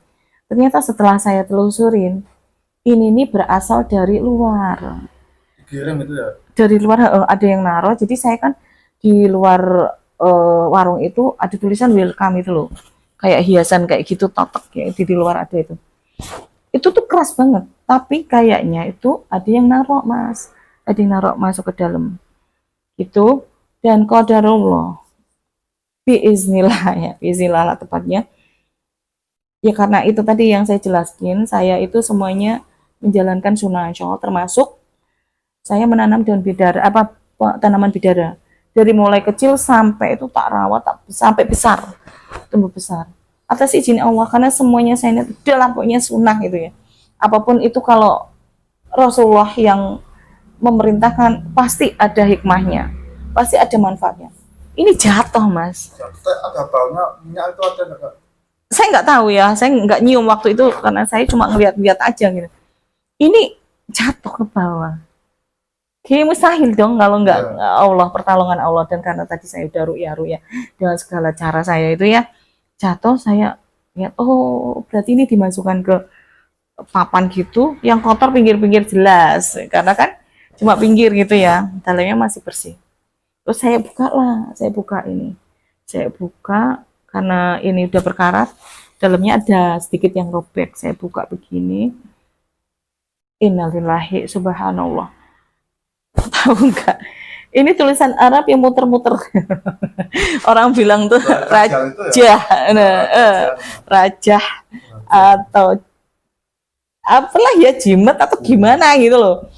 [SPEAKER 1] Ternyata setelah saya telusurin, ini nih berasal dari luar.
[SPEAKER 2] Kirim itu ya.
[SPEAKER 1] Dari luar ada yang naruh, jadi saya kan di luar warung itu ada tulisan welcome itu loh, kayak hiasan kayak gitu, totok ya, di luar ada itu tuh keras banget, tapi kayaknya itu ada yang naruh mas, ada yang naruh masuk ke dalam itu. Dan qadarullah, biiznillah ya, biiznillah lah tepatnya ya, karena itu tadi yang saya jelaskan, saya itu semuanya menjalankan sunnah Allah, termasuk saya menanam daun bidara, tanaman bidara, dari mulai kecil sampai itu tak rawat, sampai besar, tumbuh besar atas izin Allah, karena semuanya saya lihat udah pokoknya sunnah gitu ya. Apapun itu kalau Rasulullah yang memerintahkan, pasti ada hikmahnya, pasti ada manfaatnya. Ini jatuh mas,
[SPEAKER 2] Ada baunya, minyak itu ada nggak?
[SPEAKER 1] saya nggak tahu ya, saya nggak nyium waktu itu karena saya cuma ngeliat-liat aja gitu. Ini jatuh ke bawah, kayak mustahil dong kalau nggak Allah, pertolongan Allah. Dan karena tadi saya udah ruya dengan segala cara saya itu ya, jatuh, saya lihat, oh berarti ini dimasukkan ke papan gitu, yang kotor pinggir-pinggir jelas, karena kan cuma pinggir gitu ya, dalamnya masih bersih. Terus saya buka ini, saya buka karena ini udah berkarat, dalamnya ada sedikit yang robek, saya buka begini, innalillahi subhanallah. Tahu nggak? Ini tulisan Arab yang muter-muter. Orang bilang tuh rajah, rajah atau apalah ya, jimat atau gimana gitu loh.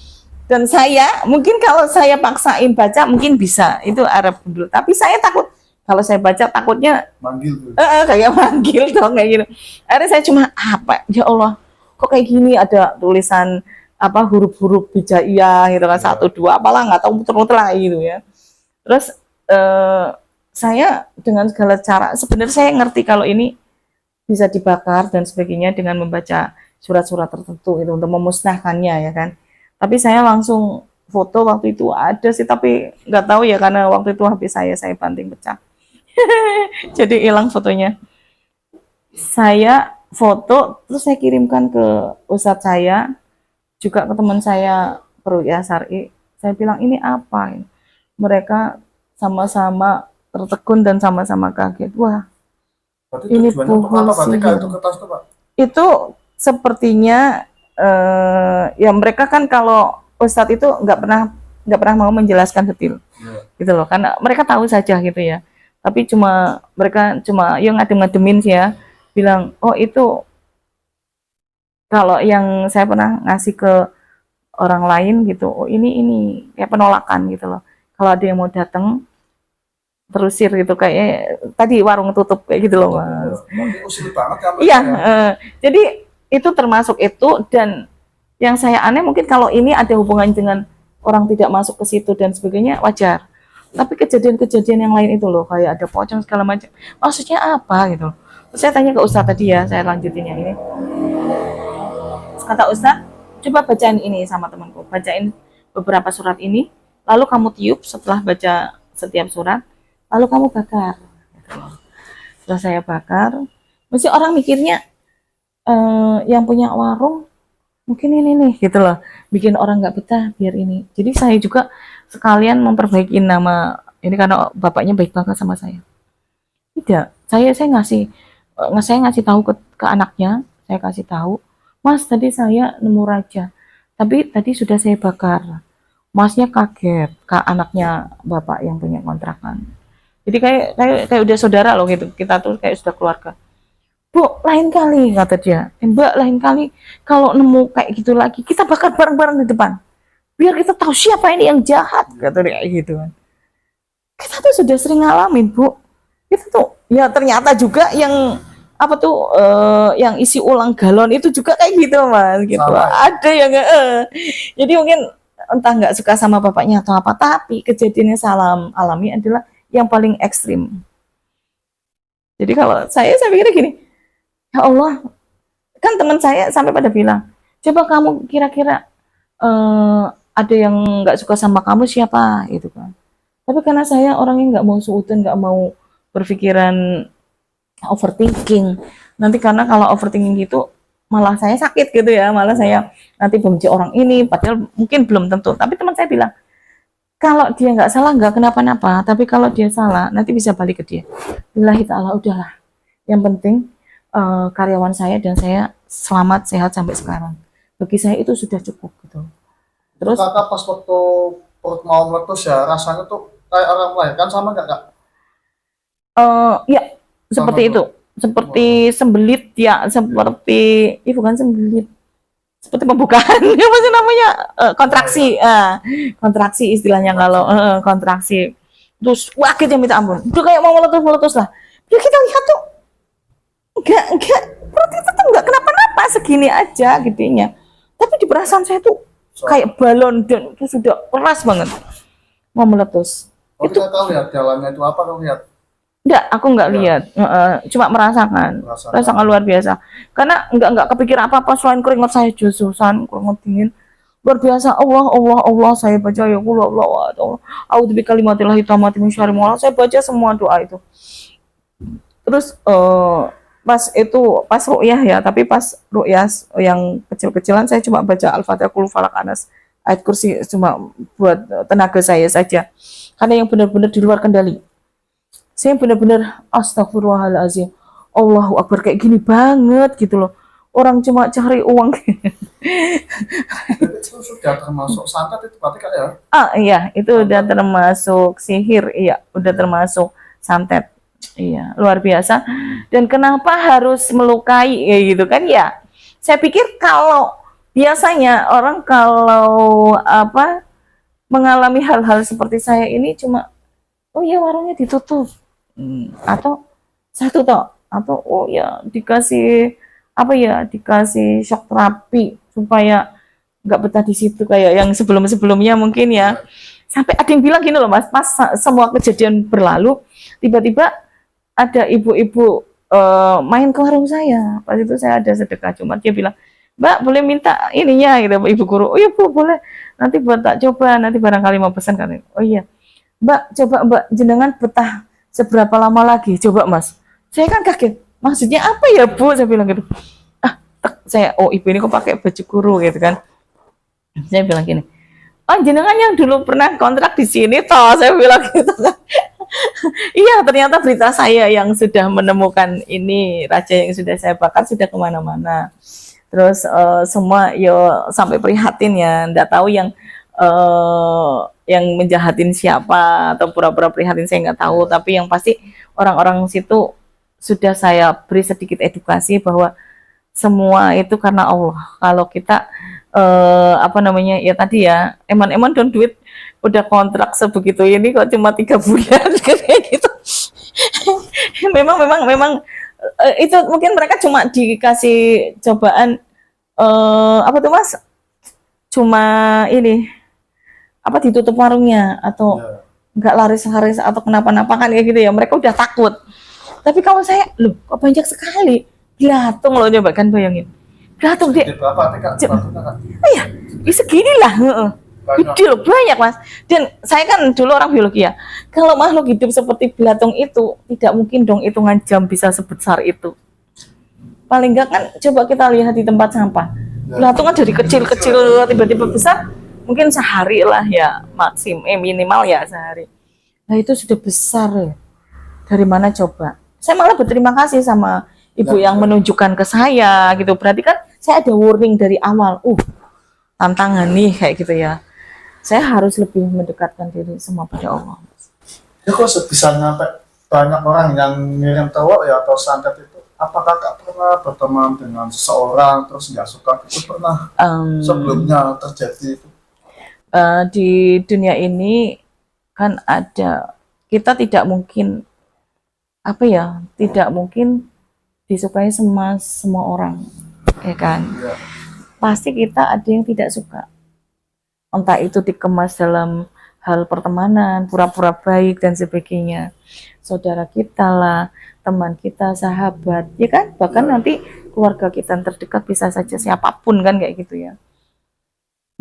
[SPEAKER 1] Dan saya mungkin kalau saya paksain baca mungkin bisa, itu Arab dulu. Tapi saya takut kalau saya baca, takutnya
[SPEAKER 2] manggil tuh.
[SPEAKER 1] Kayak manggil dong kayak gitu. Akhirnya saya cuma ya Allah, kok kayak gini, ada tulisan huruf-huruf hijaiyah gitu kan, 1, 2 apalah, nggak tahu, muter-muter lah gitu ya. Terus saya dengan segala cara, sebenarnya saya ngerti kalau ini bisa dibakar dan sebagainya dengan membaca surat-surat tertentu itu untuk memusnahkannya ya kan. Tapi saya langsung foto waktu itu ada sih, tapi nggak tahu ya, karena waktu itu HP saya banting pecah. Jadi hilang fotonya. Saya foto terus saya kirimkan ke ustadz saya, juga ke teman saya Peruqyah Syar'i. Saya bilang, ini apa? Mereka sama-sama tertegun dan sama-sama kaget. Wah, ini puhul sihir. Itu sepertinya ya mereka kan kalau ustadz itu nggak pernah mau menjelaskan detail, gitu loh. Karena mereka tahu saja gitu ya. Tapi mereka cuma yang ngadem-ngademin sih ya, bilang, oh itu. Kalau yang saya pernah ngasih ke orang lain gitu, oh ini kayak penolakan gitu loh. Kalau ada yang mau datang, terusir gitu, kayak tadi warung tutup kayak gitu loh mas. Iya, jadi itu termasuk itu. Dan yang saya aneh, mungkin kalau ini ada hubungan dengan orang tidak masuk ke situ dan sebagainya, wajar. Tapi kejadian-kejadian yang lain itu loh, kayak ada pocong segala macam, maksudnya apa gitu. Terus saya tanya ke Ustadz tadi ya, saya lanjutin yang ini. Kata Ustadz, coba bacain ini sama temanku, bacain beberapa surat ini, lalu kamu tiup setelah baca setiap surat, lalu kamu bakar. Setelah saya bakar, mesti orang mikirnya yang punya warung mungkin ini nih gitu loh, bikin orang nggak betah biar ini. Jadi saya juga sekalian memperbaiki nama ini karena bapaknya baik banget sama saya. Tidak, saya ngasih tahu ke anaknya, saya kasih tahu, Mas tadi saya nemu raja, tapi tadi sudah saya bakar. Masnya kaget, kak anaknya bapak yang punya kontrakan. Jadi kayak udah saudara loh gitu, kita tuh kayak sudah keluarga. Bu, lain kali kata dia, Mbak lain kali kalau nemu kayak gitu lagi, kita bakar bareng-bareng di depan. Biar kita tahu siapa ini yang jahat, kata dia gitu kan. Kita tuh sudah sering ngalamin, Bu. Itu tuh ya ternyata juga yang apa tuh yang isi ulang galon itu juga kayak gitu Mas gitu.
[SPEAKER 2] Sama.
[SPEAKER 1] Ada yang jadi mungkin entah nggak suka sama bapaknya atau apa, tapi kejadiannya salam alami adalah yang paling ekstrim. Jadi kalau saya pikir gini, ya Allah, kan teman saya sampai pada bilang, coba kamu kira-kira ada yang nggak suka sama kamu siapa gitu kan. Tapi karena saya orangnya nggak mau suudon, nggak mau berpikiran overthinking. Nanti karena kalau overthinking gitu malah saya sakit gitu ya, malah saya nanti benci orang ini, padahal mungkin belum tentu. Tapi teman saya bilang, kalau dia nggak salah nggak kenapa-napa, tapi kalau dia salah nanti bisa balik ke dia. Lillahi ta'ala, udahlah. Yang penting karyawan saya dan saya selamat sehat sampai sekarang. Bagi saya itu sudah cukup gitu.
[SPEAKER 2] Terus
[SPEAKER 1] Terus
[SPEAKER 2] kakak pas waktu perut mau meletus ya rasanya tuh kayak orang melahirkan sama nggak kak?
[SPEAKER 1] ya seperti
[SPEAKER 2] Sama
[SPEAKER 1] itu,
[SPEAKER 2] tuh.
[SPEAKER 1] seperti sembelit ya, seperti bukan sembelit, seperti pembukaan apa sih namanya, kontraksi, kontraksi istilahnya kalau kontraksi. Terus wakilnya minta ampun, udah kayak mau meletus lah. Ya kita lihat tuh enggak perut itu tuh enggak kenapa-napa, segini aja gedenya. Tapi di perasaan saya tuh kayak balon dan itu sudah keras banget mau meletus.
[SPEAKER 2] Oh kita tahu lihat jalannya itu apa kau lihat?
[SPEAKER 1] Enggak, aku enggak
[SPEAKER 2] Ya.
[SPEAKER 1] lihat, cuma merasakan
[SPEAKER 2] Merasakan.
[SPEAKER 1] luar biasa. Karena enggak kepikiran apa-apa selain keringat saya jususan, keringat dingin. Luar biasa, Allah, Allah, Allah, saya baca ya Allah, Allah, Allah. A'udzu bikalimatillahi tammati min syarri ma khalaq. Saya baca semua doa itu. Terus pas ru'yah ya, tapi pas ru'yah yang kecil-kecilan saya cuma baca Al-Fatihah, Qul Falak, Anas, ayat kursi cuma buat tenaga saya saja. Karena yang benar-benar di luar kendali. Saya benar-benar astagfirullahaladzim, Allahu Akbar, kayak gini banget gitu loh. Orang cuma cari uang.
[SPEAKER 2] Jadi itu sudah termasuk santet itu berarti kak ya?
[SPEAKER 1] Iya, itu udah termasuk sihir, iya, udah termasuk santet. Iya, luar biasa. Dan kenapa harus melukai ya gitu kan ya? Saya pikir kalau biasanya orang kalau apa mengalami hal-hal seperti saya ini cuma oh ya warungnya ditutup. Atau satu toh, atau oh ya dikasih apa ya, dikasih shock terapi supaya nggak betah di situ kayak yang sebelum-sebelumnya mungkin ya. Sampai ada yang bilang gini loh Mas, pas semua kejadian berlalu, tiba-tiba ada ibu-ibu main ke warung saya. Pas itu saya ada sedekah Jumat, dia bilang, Mbak boleh minta ininya gitu, ibu guru. Oh iya Bu, boleh. Nanti buat tak coba, nanti barangkali mau pesan kan. Oh iya. Mbak, coba Mbak jenengan betah seberapa lama lagi? Coba Mas. Saya kan kaget. Maksudnya apa ya Bu? Saya bilang gitu. Saya, oh ibu ini kok pakai baju guru gitu kan. Saya bilang gini, oh jenengan yang dulu pernah kontrak di sini toh, saya bilang gitu kan. Iya, ternyata berita saya yang sudah menemukan ini raja yang sudah saya bakar sudah kemana-mana. Terus semua yo sampai prihatin ya, nggak tahu yang menjahatin siapa atau pura-pura prihatin saya nggak tahu. Tapi yang pasti orang-orang situ sudah saya beri sedikit edukasi bahwa semua itu karena Allah. Kalau kita apa namanya ya tadi ya eman-eman don duit udah kontrak sebegitu ini kok cuma 3 bulan kayak gitu. memang itu mungkin mereka cuma dikasih cobaan apa tuh Mas, cuma ini apa ditutup warungnya atau nggak laris-laris atau kenapa-napa kan kayak gitu ya, mereka udah takut. Tapi kalau saya loh kok banyak sekali belatung loh, coba kan bayangin belatung dia
[SPEAKER 2] Berapa kak?
[SPEAKER 1] iya segini lah, gede loh, banyak Mas. Dan saya kan dulu orang biologi ya, kalau makhluk hidup seperti belatung itu tidak mungkin dong hitungan jam bisa sebesar itu. Paling enggak kan coba kita lihat di tempat sampah, belatung kan dari kecil-kecil tiba-tiba besar mungkin sehari lah ya, minimal ya sehari. Nah itu sudah besar ya, dari mana coba. Saya malah berterima kasih sama ibu yang menunjukkan ke saya gitu. Berarti kan saya ada warning dari awal. Tantangan nih kayak gitu ya. Saya harus lebih mendekatkan diri semua pada Allah.
[SPEAKER 2] Ya kok sebisanya banyak orang yang ngirim tawa ya atau santet itu, apakah Kak pernah berteman dengan seseorang terus nggak suka itu pernah sebelumnya terjadi itu?
[SPEAKER 1] Di dunia ini kan ada, kita tidak mungkin tidak mungkin disukai semua orang, ya kan?
[SPEAKER 2] Ya.
[SPEAKER 1] Pasti kita ada yang tidak suka. Entah itu dikemas dalam hal pertemanan, pura-pura baik dan sebagainya. Saudara kita lah, teman kita, sahabat, ya kan? Bahkan nanti keluarga kita yang terdekat bisa saja siapapun kan kayak gitu ya.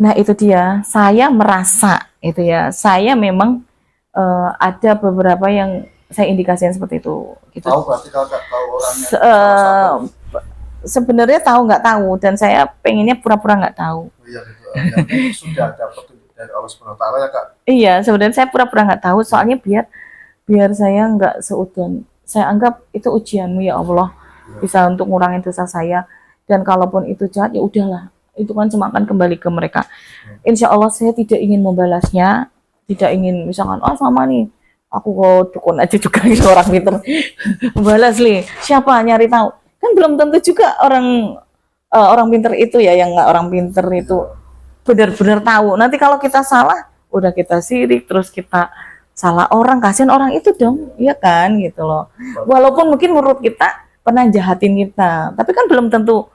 [SPEAKER 1] Nah itu dia, saya merasa itu ya, saya memang ada beberapa yang saya indikasikan seperti itu. Gitu.
[SPEAKER 2] Tahu berarti Kakak tahu orangnya?
[SPEAKER 1] Sebenarnya tahu nggak tahu, dan saya pengennya pura-pura nggak tahu.
[SPEAKER 2] Iya gitu. Yang sudah ada petunjuk dari Allah Subhanahu wa taala ya Kak.
[SPEAKER 1] Iya, sebenarnya saya pura-pura nggak tahu, soalnya biar saya nggak seudon. Saya anggap itu ujianmu ya Allah, bisa untuk ngurangin dosa saya. Dan kalaupun itu jahat ya udahlah, itu kan cuma akan kembali ke mereka. Insya Allah saya tidak ingin membalasnya, tidak ingin misalkan sama nih aku kok dukun aja juga gitu, orang pinter balas nih, siapa nyari tahu, kan belum tentu juga orang pinter itu ya, yang nggak orang pinter itu benar-benar tahu. Nanti kalau kita salah, udah kita sirik, terus kita salah orang, kasihan orang itu dong, iya kan gitu loh. Walaupun mungkin menurut kita pernah jahatin kita, tapi kan belum tentu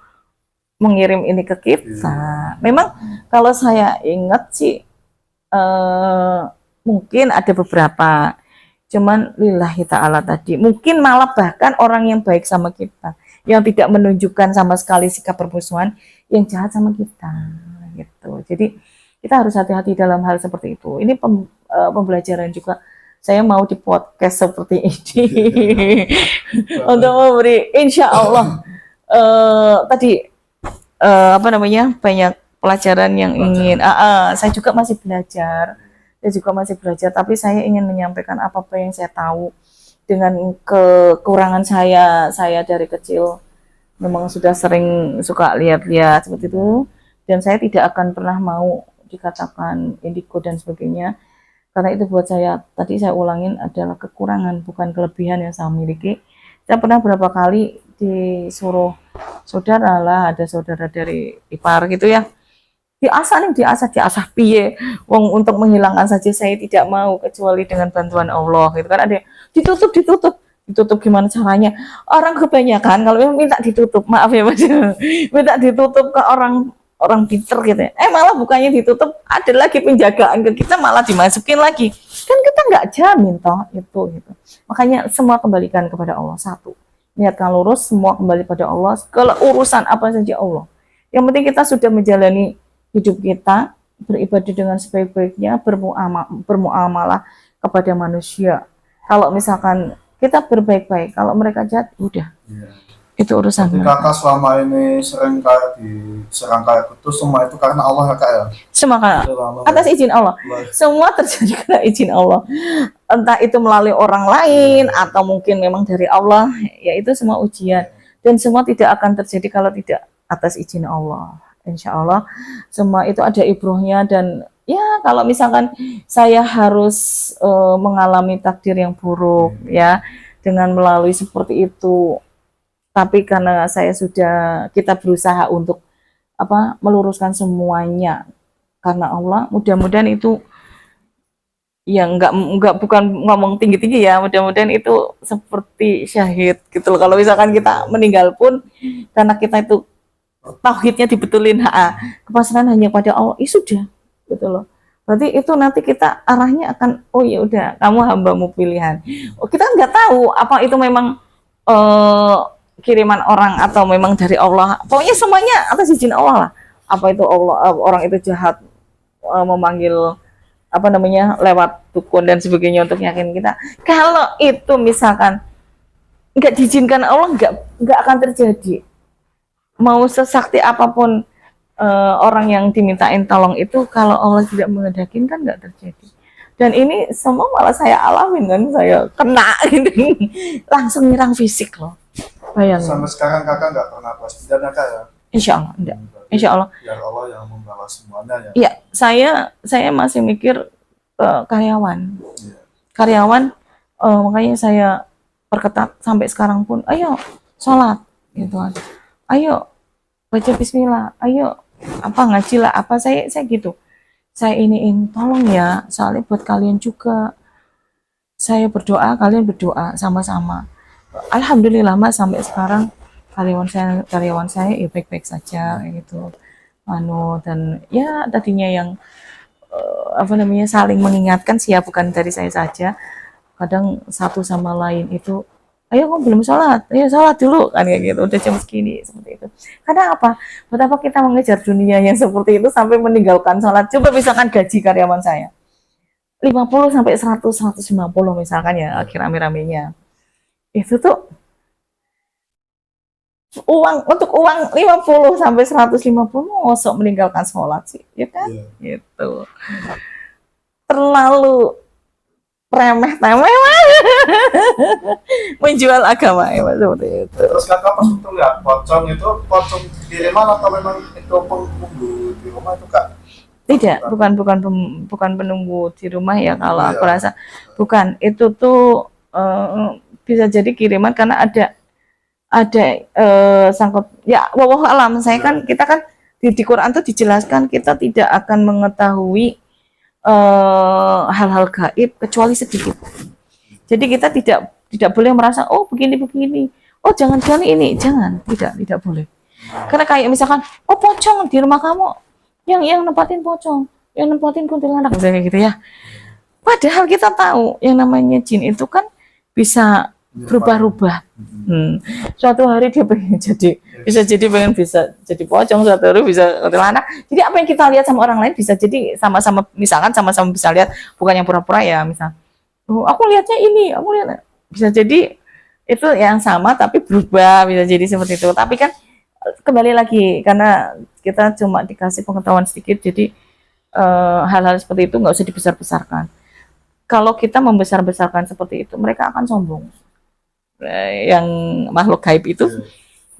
[SPEAKER 1] mengirim ini ke kita. Memang kalau saya ingat sih mungkin ada beberapa, cuman lillahi ta'ala tadi, mungkin malah bahkan orang yang baik sama kita, yang tidak menunjukkan sama sekali sikap permusuhan, yang jahat sama kita gitu. Jadi kita harus hati-hati dalam hal seperti itu. Ini pembelajaran juga. Saya mau di podcast seperti ini untuk memberi, insya Allah tadi banyak pelajaran yang ingin. Saya juga masih belajar. Tapi saya ingin menyampaikan apa yang saya tahu dengan kekurangan saya dari kecil memang sudah sering suka lihat-lihat seperti itu, dan saya tidak akan pernah mau dikatakan indigo dan sebagainya, karena itu buat saya, tadi saya ulangin, adalah kekurangan bukan kelebihan yang saya miliki. Saya pernah berapa kali disuruh saudara lah, ada saudara dari ipar gitu ya, diasah piye wong, untuk menghilangkan saja saya tidak mau kecuali dengan bantuan Allah gitu kan. Ada ditutup gimana caranya, orang kebanyakan kalau yang minta ditutup, maaf ya Mas, minta ditutup ke orang pinter gitu ya. Malah bukannya ditutup, ada lagi penjagaan ke kita, malah dimasukin lagi, kan kita nggak jamin toh itu gitu. Makanya semua kembalikan kepada Allah. Satu, niatkan lurus, semua kembali pada Allah. Kalau urusan apa saja Allah, yang penting kita sudah menjalani hidup kita, beribadah dengan sebaik-baiknya, bermuamalah kepada manusia. Kalau misalkan kita berbaik-baik, kalau mereka jahat, udah. Itu urusan.
[SPEAKER 2] Jadi Kakak selama ini sering kayak diserang kayak gitu, semua itu karena Allah ya Kak ya?
[SPEAKER 1] Semua karena atas izin Allah. Semua terjadi karena izin Allah. Entah itu melalui orang lain atau mungkin memang dari Allah, ya itu semua ujian. Dan semua tidak akan terjadi kalau tidak atas izin Allah. Insya Allah semua itu ada ibrohnya. Dan ya kalau misalkan saya harus mengalami takdir yang buruk ya dengan melalui seperti itu, tapi karena kita berusaha untuk meluruskan semuanya karena Allah, mudah-mudahan itu ya bukan ngomong tinggi-tinggi ya, mudah-mudahan itu seperti syahid gitu loh. Kalau misalkan kita meninggal pun karena kita itu tauhidnya dibetulin, kepasrahan hanya pada Allah, sudah gitu loh. Berarti itu nanti kita arahnya akan, oh ya udah, kamu hambamu pilihan. Kita nggak tahu apa itu memang kiriman orang atau memang dari Allah. Pokoknya semuanya atas izin Allah lah. Apa itu Allah, orang itu jahat memanggil lewat dukun dan sebagainya untuk yakin kita. Kalau itu misalkan nggak diizinkan Allah, nggak akan terjadi. Mau sesakti apapun orang yang dimintain tolong itu, kalau Allah tidak menghendaki kan nggak terjadi. Dan ini semua malah saya alamin kan, saya kena gitu. Langsung nyerang fisik loh. Bayangin.
[SPEAKER 2] Sampai sekarang kakak nggak pernah balas dendam ya kak ya?
[SPEAKER 1] Insya Allah enggak.
[SPEAKER 2] Berarti
[SPEAKER 1] Insya Allah.
[SPEAKER 2] biar Allah yang membalas semuanya ya.
[SPEAKER 1] Iya, saya masih mikir karyawan.
[SPEAKER 2] Iya.
[SPEAKER 1] Karyawan makanya saya perketat sampai sekarang pun, ayo sholat gitu kan. Ayo baca bismillah, ayo apa ngaji lah apa saya gitu. Saya iniin tolong ya, soalnya buat kalian juga. Saya berdoa, kalian berdoa sama-sama. Alhamdulillah Mas sampai sekarang karyawan saya ya baik-baik saja gitu. Dan ya tadinya yang saling mengingatkan sih ya, bukan dari saya saja. Kadang satu sama lain itu, ayo kok belum sholat, ayo sholat dulu kan kayak gitu, udah jam segini seperti itu. Karena apa? Buat apa kita mengejar dunia yang seperti itu sampai meninggalkan sholat? Coba misalkan gaji karyawan saya 50 sampai 100 150 misalkan ya, akhir rame-ramenya. Itu tuh uang 50 sampai 150 mosok meninggalkan sholat sih, ya kan?
[SPEAKER 2] Iya.
[SPEAKER 1] Gitu. Terlalu remeh-temeh menjual agama ya seperti itu.
[SPEAKER 2] Terus kakak pas itu lihat pocong kiriman atau memang itu penunggu di rumah itu kak?
[SPEAKER 1] Tidak, bukan penunggu di rumah ya, kalau
[SPEAKER 2] Iya.
[SPEAKER 1] aku rasa bukan. Itu tuh bisa jadi kiriman karena ada sangkut ya, wallahu alam. Kita kan di Quran tuh dijelaskan kita tidak akan mengetahui hal-hal gaib kecuali sedikit. Jadi kita tidak boleh merasa oh begini, oh jangan ini, tidak boleh. Karena kayak misalkan oh pocong di rumah kamu, yang nempatin pocong, yang nempatin kuntilanak misalnya gitu ya. Padahal kita tahu yang namanya jin itu kan bisa berubah-ubah. Suatu hari dia pengen bisa jadi pocong, suatu hari bisa kuntilanak. Jadi apa yang kita lihat sama orang lain bisa jadi sama-sama, misalkan sama-sama bisa lihat, bukan yang pura-pura ya, misal. Oh, aku lihatnya ini, aku lihat bisa jadi itu yang sama tapi berubah, bisa jadi seperti itu. Tapi kan kembali lagi karena kita cuma dikasih pengetahuan sedikit, jadi hal-hal seperti itu nggak usah dibesar-besarkan. Kalau kita membesar-besarkan seperti itu, mereka akan sombong. Yang makhluk gaib itu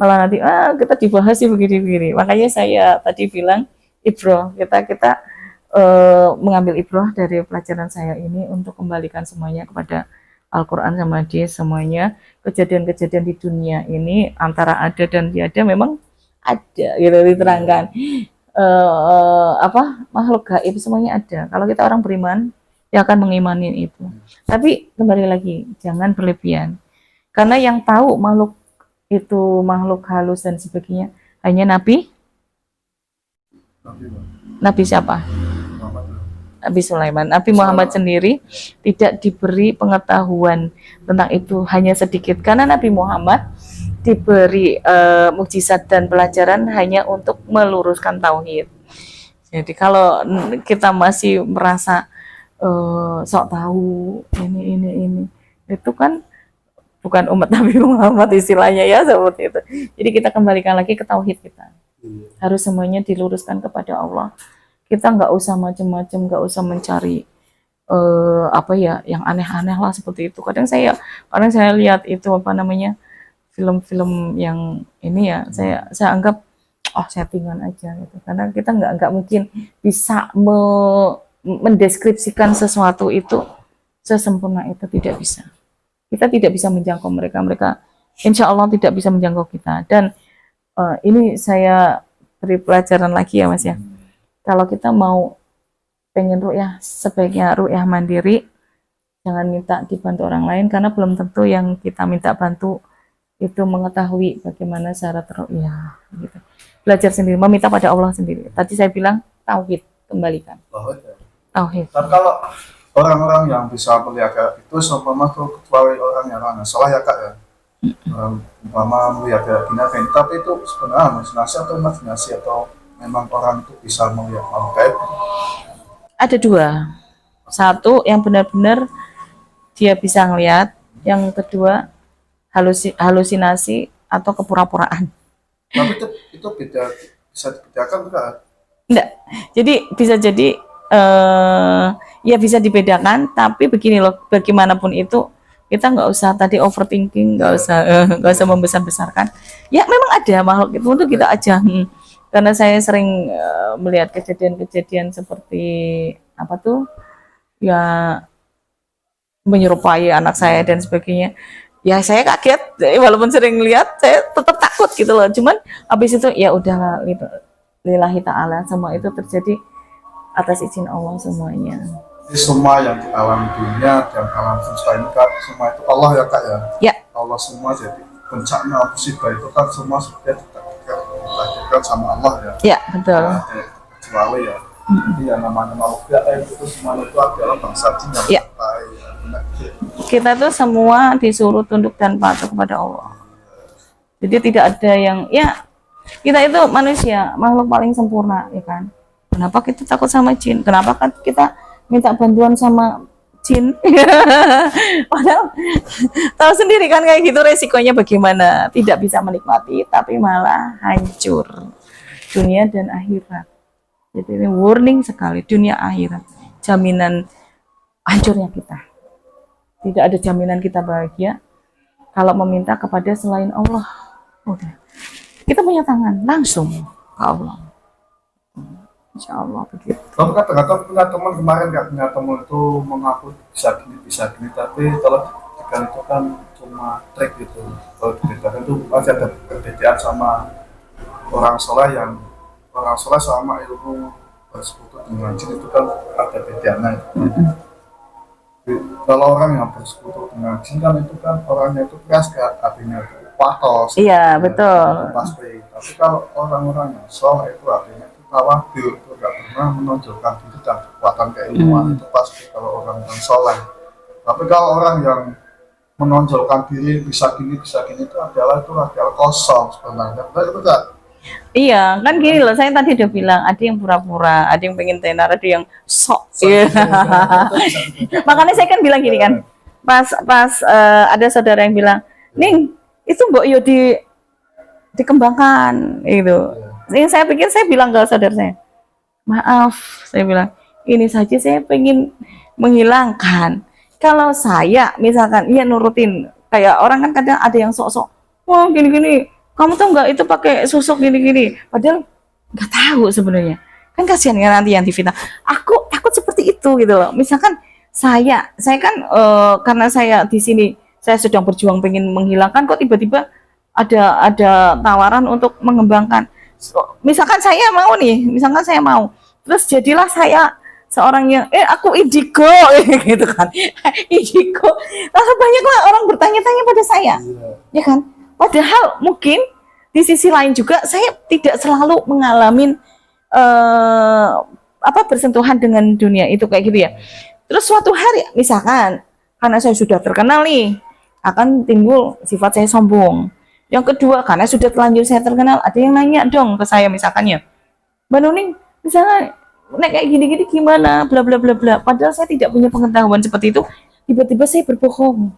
[SPEAKER 1] malah nanti kita dibahas sih begini. Makanya saya tadi bilang ibroh, kita mengambil ibroh dari pelajaran saya ini untuk kembalikan semuanya kepada Al-Quran sama hadis. Semuanya kejadian-kejadian di dunia ini antara ada dan tiada memang ada gitu, diterangkan. Makhluk gaib semuanya ada. Kalau kita orang beriman ya akan mengimani itu. Tapi kembali lagi, jangan berlebihan. Karena yang tahu makhluk itu makhluk halus dan sebagainya hanya Nabi siapa? Nabi Sulaiman. Nabi Muhammad sendiri tidak diberi pengetahuan tentang itu, hanya sedikit. Karena Nabi Muhammad diberi mukjizat dan pelajaran hanya untuk meluruskan tauhid. Jadi kalau kita masih merasa sok tahu ini itu kan bukan umat Nabi Muhammad istilahnya ya, seperti itu. Jadi kita kembalikan lagi ke tauhid kita. Harus semuanya diluruskan kepada Allah. Kita nggak usah macam-macam, nggak usah mencari yang aneh-aneh lah seperti itu. Kadang saya lihat itu film-film yang ini ya, saya anggap settingan aja gitu. Karena kita nggak mungkin bisa mendeskripsikan sesuatu itu sesempurna itu, tidak bisa. Kita tidak bisa menjangkau mereka insya Allah tidak bisa menjangkau kita. Dan ini saya beri pelajaran lagi ya Mas ya. Kalau kita mau pengen ru'yah, sebaiknya ru'yah mandiri, jangan minta dibantu orang lain, karena belum tentu yang kita minta bantu itu mengetahui bagaimana syarat ru'yah gitu. Belajar sendiri, meminta pada Allah sendiri. Tadi saya bilang tauhid, kembalikan tauhid.
[SPEAKER 2] Tapi kalau orang-orang yang bisa melihat itu seumpama tuh kecuali orang yang salah ya kak ya, umpama melihat gini, tapi itu sebenarnya halusinasi atau imajinasi atau memang orang itu bisa melihat makhluk gaib?
[SPEAKER 1] Ada dua. Satu yang benar-benar dia bisa ngelihat, yang kedua halusinasi atau kepura-puraan.
[SPEAKER 2] Tapi itu bisa dibedakan enggak?
[SPEAKER 1] Enggak. Jadi bisa jadi ya bisa dibedakan, tapi begini loh, bagaimanapun itu kita nggak usah tadi overthinking, nggak usah membesar-besarkan. Ya memang ada makhluk itu kita aja. Karena saya sering melihat kejadian-kejadian seperti apa tuh, ya menyerupai anak saya dan sebagainya. Ya saya kaget, walaupun sering lihat, saya tetap takut gitu loh. Cuman habis itu ya udah, lillahi ta'ala, semua itu terjadi atas izin Allah semuanya.
[SPEAKER 2] Jadi semua yang di alam dunia dan alam semesta ini kan semua itu Allah ya kak ya.
[SPEAKER 1] Ya.
[SPEAKER 2] Allah semua, jadi puncaknya musibah itu kan semua sudah ditakdirkan sama Allah ya.
[SPEAKER 1] Ya betul.
[SPEAKER 2] Nah, kecuali ya. Jadi yang namanya makhluk gaib itu semuanya itu adalah bangsa jin yang baik.
[SPEAKER 1] Kita tuh semua disuruh tunduk dan patuh kepada Allah. Jadi tidak ada yang, ya kita itu manusia, makhluk paling sempurna, ya kan. Kenapa kita takut sama jin? Kenapa kan kita minta bantuan sama jin? Padahal tahu sendiri kan kayak gitu resikonya bagaimana. Tidak bisa menikmati, tapi malah hancur dunia dan akhirat. Jadi ini warning sekali, dunia akhirat. Jaminan hancurnya kita. Tidak ada jaminan kita bahagia kalau meminta kepada selain Allah. Udah. Kita punya tangan langsung ke Allah. Insya Allah begitu.
[SPEAKER 2] Tapi kadang-kadang punya teman kemarin nggak punya teman itu mengaku bisa gini, tapi kalau dibuktikan itu kan cuma trik gitu. Kalau dibedakan itu masih ada perbedaan sama orang soleh sama ilmu bersekutu dengan jin itu kan ada bedanya. Kalau orang yang bersekutu dengan jin kan itu kan orangnya itu keras kayak artinya itu patos.
[SPEAKER 1] Iya betul.
[SPEAKER 2] Pasti. Tapi kalau orang-orang yang soleh itu artinya tawadhu, itu nggak pernah menonjolkan diri dan kekuatan keilmuan, itu pasti kalau orang yang soleh. Tapi kalau orang yang menonjolkan diri bisa gini itu adalah kosong sebenarnya. Benar itu enggak?
[SPEAKER 1] Iya kan gini loh, saya tadi udah bilang ada yang pura-pura, ada yang pengen tenar, ada yang sok. Makanya saya kan bilang gini kan, pas ada saudara yang bilang, Ning itu mbok yo dikembangkan itu. Yang saya pikir, saya bilang ke saudara saya, maaf, saya bilang, ini saja saya pengen menghilangkan. Kalau saya misalkan, iya nurutin, kayak orang kan kadang ada yang sok-sok, wah gini-gini, kamu tahu nggak itu pakai susuk gini-gini, padahal nggak tahu sebenarnya. Kan kasihan kan nanti yang difitnah. Aku takut seperti itu gitu loh. Misalkan saya kan karena saya di sini, saya sedang berjuang pengen menghilangkan, kok tiba-tiba ada tawaran untuk mengembangkan. Misalkan saya mau, terus jadilah saya seorang yang aku indigo gitu kan, indigo, langsung banyaklah orang bertanya-tanya pada saya, ya kan, padahal mungkin di sisi lain juga saya tidak selalu mengalami bersentuhan dengan dunia itu kayak gitu ya. Terus suatu hari misalkan karena saya sudah terkenal nih, akan timbul sifat saya sombong. Yang kedua, karena sudah terlanjur saya terkenal, ada yang nanya dong ke saya misalkannya, Mbak Nuning, misalnya nek kayak gini-gini gimana, bla bla bla bla. Padahal saya tidak punya pengetahuan seperti itu, tiba-tiba saya berbohong.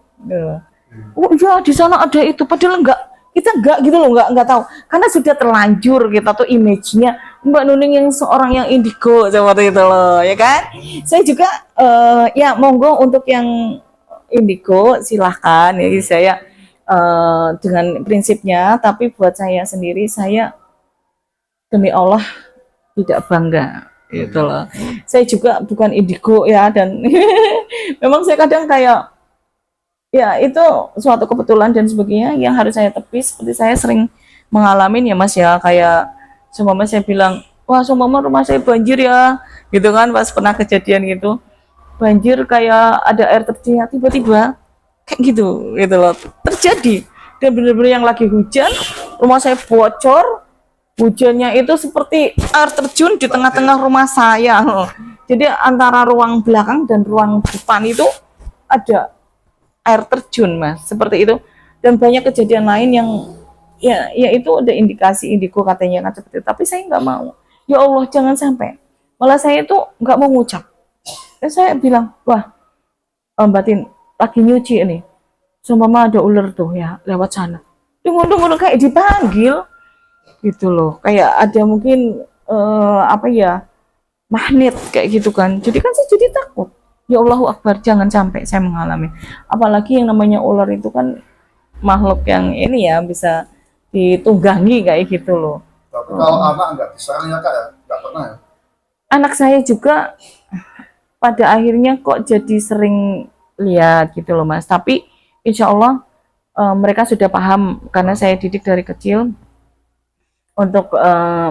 [SPEAKER 1] Oh iya di sana ada itu, padahal kita enggak gitu loh, enggak tahu. Karena sudah terlanjur kita tuh image-nya Mbak Nuning yang seorang yang indigo seperti itu loh, ya kan? Saya juga ya monggo untuk yang indigo silahkan ya, saya dengan prinsipnya, tapi buat saya sendiri, saya demi Allah tidak bangga gitu loh. Saya juga bukan indigo ya, dan memang saya kadang kayak ya itu suatu kebetulan dan sebagainya yang harus saya tepis. Seperti saya sering mengalami ya Mas ya, kayak seumpama saya bilang, wah seumpama rumah saya banjir ya gitu kan, pas pernah kejadian gitu banjir kayak ada air terjun tiba-tiba kayak gitu loh terjadi, dan benar-benar yang lagi hujan rumah saya bocor, hujannya itu seperti air terjun di tengah-tengah rumah saya. Jadi antara ruang belakang dan ruang depan itu ada air terjun Mas, seperti itu. Dan banyak kejadian lain yang ya itu ada indikasi indigo katanya kan seperti itu. Tapi saya nggak mau, ya Allah jangan sampai, malah saya itu nggak mau ngucap. Saya bilang, wah Mbak Tin lagi nyuci ini, seumpama ada ular tuh ya lewat sana, tunggu kayak dipanggil gitu loh, kayak ada mungkin magnet kayak gitu kan. Jadi kan saya jadi takut. Ya Allahu Akbar, jangan sampai saya mengalami. Apalagi yang namanya ular itu kan makhluk yang ini ya bisa ditunggangi kayak gitu loh.
[SPEAKER 2] Tapi kalau anak nggak diserang ya kak ya, nggak pernah ya.
[SPEAKER 1] Anak saya juga pada akhirnya kok jadi sering lihat gitu loh Mas. Tapi insya Allah mereka sudah paham karena saya didik dari kecil untuk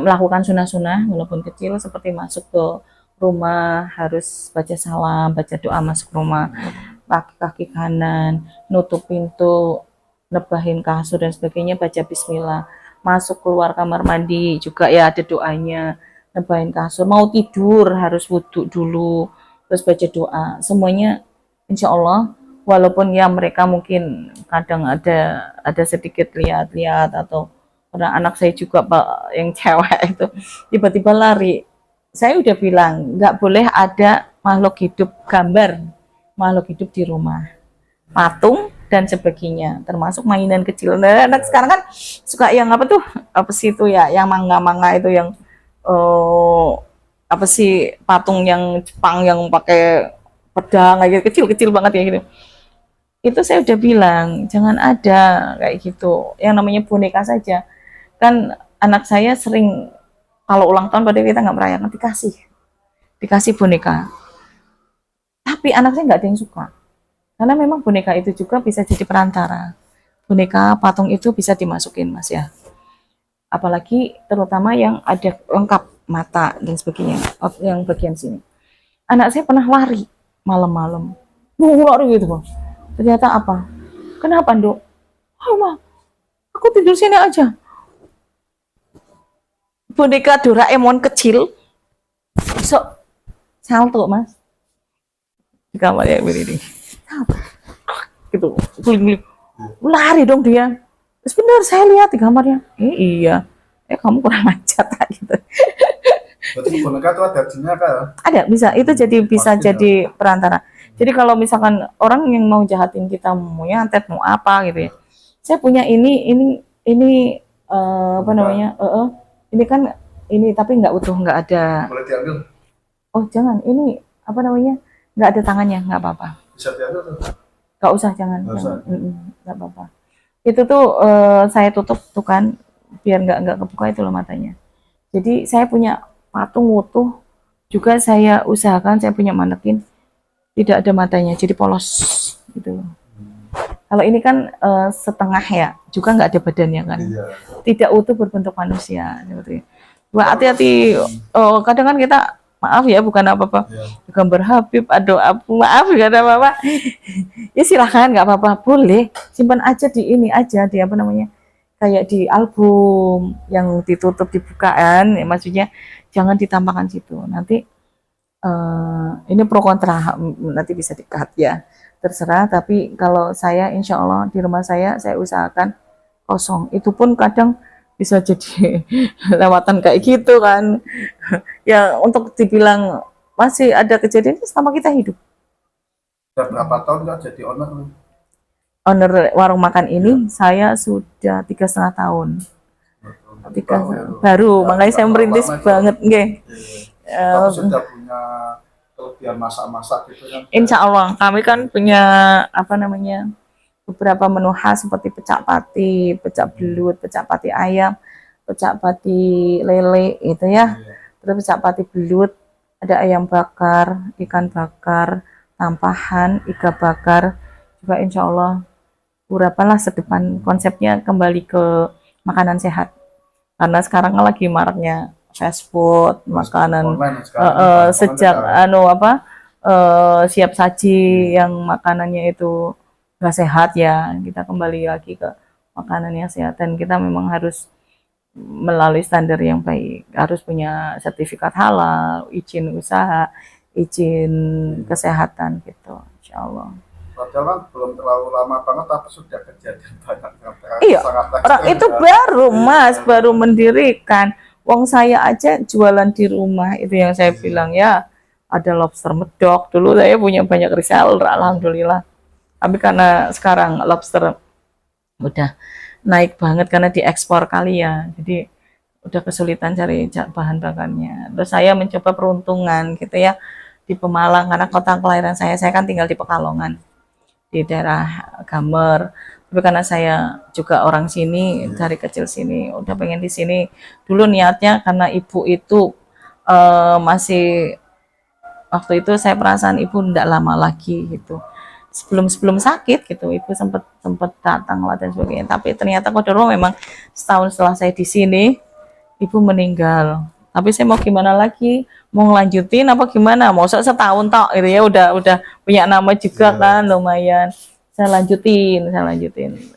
[SPEAKER 1] melakukan sunah-sunah walaupun kecil, seperti masuk ke rumah harus baca salam, baca doa masuk rumah, kaki kanan, nutup pintu, nebahin kasur dan sebagainya, baca bismillah. Masuk keluar kamar mandi juga ya ada doanya, nebahin kasur. Mau tidur harus wudhu dulu, terus baca doa. Semuanya insya Allah, walaupun ya mereka mungkin kadang ada sedikit lihat-lihat, atau karena anak saya juga Pak yang cewek itu tiba-tiba lari. Saya udah bilang nggak boleh ada makhluk hidup, gambar makhluk hidup di rumah, patung dan sebagainya, termasuk mainan kecil. Nah, anak sekarang kan suka yang apa tuh, apa sih itu ya, yang manga-manga itu yang apa sih, patung yang Jepang yang pakai pedang kayak gitu, kecil-kecil banget ya gitu. Itu saya udah bilang jangan ada kayak gitu, yang namanya boneka saja. Kan anak saya sering kalau ulang tahun pada kita nggak merayakan, dikasih boneka, tapi anak saya nggak ada yang suka. Karena memang boneka itu juga bisa jadi perantara. Boneka patung itu bisa dimasukin Mas ya. Apalagi terutama yang ada lengkap mata dan sebagainya, yang bagian sini. Anak saya pernah lari malam-malam. Lari gitu Bang. Ternyata apa? Kenapa, Dok? Oh, Ma, aku tidur sini aja. Boneka Doraemon kecil. So, salto Mas. Di kamarnya ini. Gitu, guling-guling. Lari dong dia. Terus benar saya lihat di kamarnya. Iya. Kamu kurang ajar gitu.
[SPEAKER 2] Berarti boneka itu ada jinnya kak ya?
[SPEAKER 1] Ada, bisa. Itu jadi bisa
[SPEAKER 2] Pasti,
[SPEAKER 1] jadi perantara. Jadi kalau misalkan orang yang mau jahatin kita, mau nyantet, mau apa gitu ya. Saya punya ini apa namanya? Ini kan ini tapi nggak utuh, nggak ada.
[SPEAKER 2] Boleh diambil?
[SPEAKER 1] Oh jangan, ini apa namanya? Nggak ada tangannya, nggak apa-apa.
[SPEAKER 2] Bisa diambil tuh?
[SPEAKER 1] Nggak usah, jangan.
[SPEAKER 2] Nggak usah.
[SPEAKER 1] Nggak apa-apa. Itu tuh saya tutup tuh kan, biar nggak kebuka itu loh matanya. Jadi saya punya patung utuh, juga saya usahakan saya punya manekin tidak ada matanya, jadi polos gitu. Kalau ini kan setengah ya, juga nggak ada badannya kan,
[SPEAKER 2] Iya.
[SPEAKER 1] tidak utuh berbentuk manusia. Seperti wah, hati-hati. Kadang kan kita maaf ya, bukan apa-apa.
[SPEAKER 2] Iya.
[SPEAKER 1] Gambar Habib, aduh, maaf nggak ada apa-apa. Ya silahkan, nggak apa-apa, boleh simpan aja di ini aja, di apa namanya, kayak di album yang ditutup dibukaan. Ya, maksudnya jangan ditampakkan situ. Nanti ini pro kontra, nanti bisa di-cut ya, terserah. Tapi kalau saya insya Allah di rumah saya usahakan kosong. Itu pun kadang bisa jadi lewatan kayak gitu kan. Ya untuk dibilang masih ada kejadian selama kita hidup.
[SPEAKER 2] Udah berapa tahun nggak jadi owner?
[SPEAKER 1] Owner warung makan ini saya sudah 3,5 tahun. Baru, makanya saya merintis banget nggih.
[SPEAKER 2] Tapi sudah punya kelebihan masak-masak gitu kan?
[SPEAKER 1] Insya Allah kami kan punya apa namanya, beberapa menu khas seperti pecak pati, pecak belut, pecak pati ayam, pecak pati lele itu ya. Terus pecak pati belut, ada ayam bakar, ikan bakar, tampahan, iga bakar. Juga insya Allah berapa sedepan konsepnya kembali ke makanan sehat. Karena sekarang kan lagi maraknya fast food, makanan sejak siap saji yang makanannya itu nggak sehat ya, kita kembali lagi ke makanan yang sehat. Dan kita memang harus melalui standar yang baik, harus punya sertifikat halal, izin usaha, izin kesehatan gitu, insya Allah.
[SPEAKER 2] Padahal belum terlalu lama banget tapi sudah kejadian banyak yang
[SPEAKER 1] iya,
[SPEAKER 2] sangat
[SPEAKER 1] orang itu
[SPEAKER 2] ya.
[SPEAKER 1] baru Mas, baru mendirikan. Wong saya aja jualan di rumah, itu yang saya bilang ya, ada lobster medok. Dulu saya punya banyak reseller, alhamdulillah. Tapi karena sekarang lobster udah naik banget karena diekspor kali ya, jadi udah kesulitan cari bahan bakarnya. Terus saya mencoba peruntungan gitu ya di Pemalang karena kota kelahiran saya kan tinggal di Pekalongan di daerah Gamer. Tapi karena saya juga orang sini dari kecil sini, udah pengen di sini. Dulu niatnya karena ibu itu masih waktu itu saya perasaan ibu tidak lama lagi gitu. Sebelum sakit gitu, ibu sempat datang lah dan sebagainya. Tapi ternyata kodarullah memang setahun setelah saya di sini, ibu meninggal. Tapi saya mau gimana lagi? Mau ngelanjutin apa gimana? Mau setahun tok gitu ya, udah punya nama juga kan, lumayan. Saya lanjutin.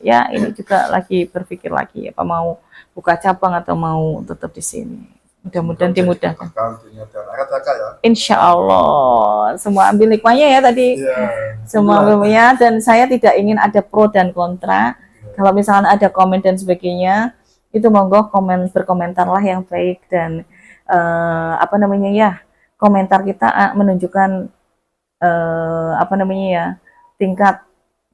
[SPEAKER 1] Ya ini juga lagi berpikir lagi apa mau buka cabang atau mau tetap di sini. Mudah-mudahan dimudahkan. Insya Allah semua ambil hikmahnya ya tadi. Semua ambilnya dan saya tidak ingin ada pro dan kontra. Kalau misalnya ada komen dan sebagainya, itu monggo berkomentarlah yang baik dan apa namanya ya, komentar kita menunjukkan apa namanya ya, tingkat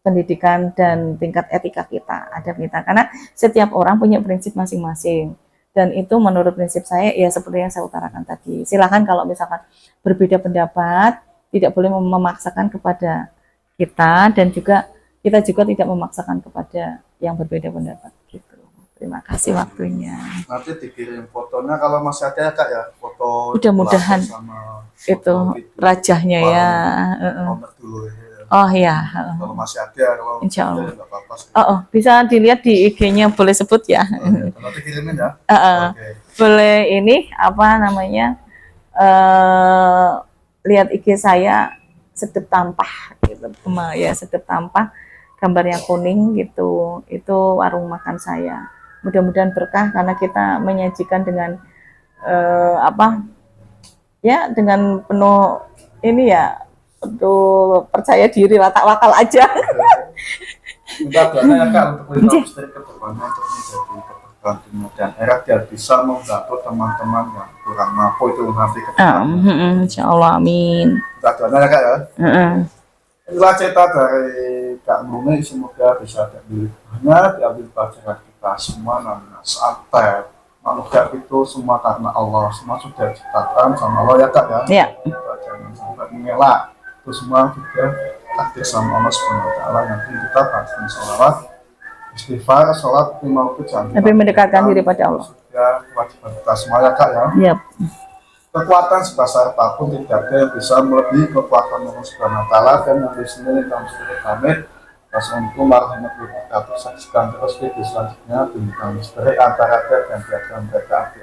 [SPEAKER 1] pendidikan dan tingkat etika kita, adab kita, karena setiap orang punya prinsip masing-masing dan itu menurut prinsip saya ya seperti yang saya utarakan tadi. Silahkan kalau misalkan berbeda pendapat, tidak boleh memaksakan kepada kita dan juga kita juga tidak memaksakan kepada yang berbeda pendapat gitu. Terima kasih waktunya.
[SPEAKER 2] Nanti dikirim fotonya kalau masih ada ya Kak ya, foto
[SPEAKER 1] mudah-mudahan itu rajahnya ya.
[SPEAKER 2] Dulu, ya.
[SPEAKER 1] Oh ya.
[SPEAKER 2] Kalau masih ada, kalau
[SPEAKER 1] Insya Allah.
[SPEAKER 2] nggak apa-apa.
[SPEAKER 1] Bisa dilihat di IG-nya, boleh sebut ya.
[SPEAKER 2] Nanti kirimin ya.
[SPEAKER 1] Okay. Boleh ini apa namanya? Lihat IG saya Sedep Tampah gitu, ya Sedep Tampah, gambarnya kuning gitu. Itu warung makan saya. Mudah-mudahan berkah karena kita menyajikan dengan apa? Ya dengan penuh ini ya. Untuk percaya diri, watak wakal aja.
[SPEAKER 2] Minta doanya ya Kak untuk Lintang Misteri ke depannya untuk menjadi kebanggaan dunia dan akhirat biar bisa membantu teman-teman yang kurang mampu itu nanti ke depannya.
[SPEAKER 1] Insya Allah, amin.
[SPEAKER 2] Minta doanya ya Kak ya. Inilah cerita dari Kak Mumi, semoga bisa diambil banyak, diambil pelajaran kita semua namanya santai. Manusia itu semua karena Allah, semua sudah diciptakan sama Allah ya Kak ya. Iya. Jangan sampai mengelak. Itu semua juga takdir sama Allah SWT. Nanti kita bahas sholawat, istighfar, sholat, lima waktu jangan
[SPEAKER 1] lebih mendekatkan diri pada Allah.
[SPEAKER 2] Ya, kewajiban kita semua ya Kak ya. Yep. Kekuatan sebesar apapun tidak ada yang bisa melebihi kekuatan Allah SWT dan yang di sini Lintang Misteri pamit. Wassalamualaikum warahmatullahi wabarakatuh. Saksikan terus video selanjutnya Lintang Misteri antara dan mereka.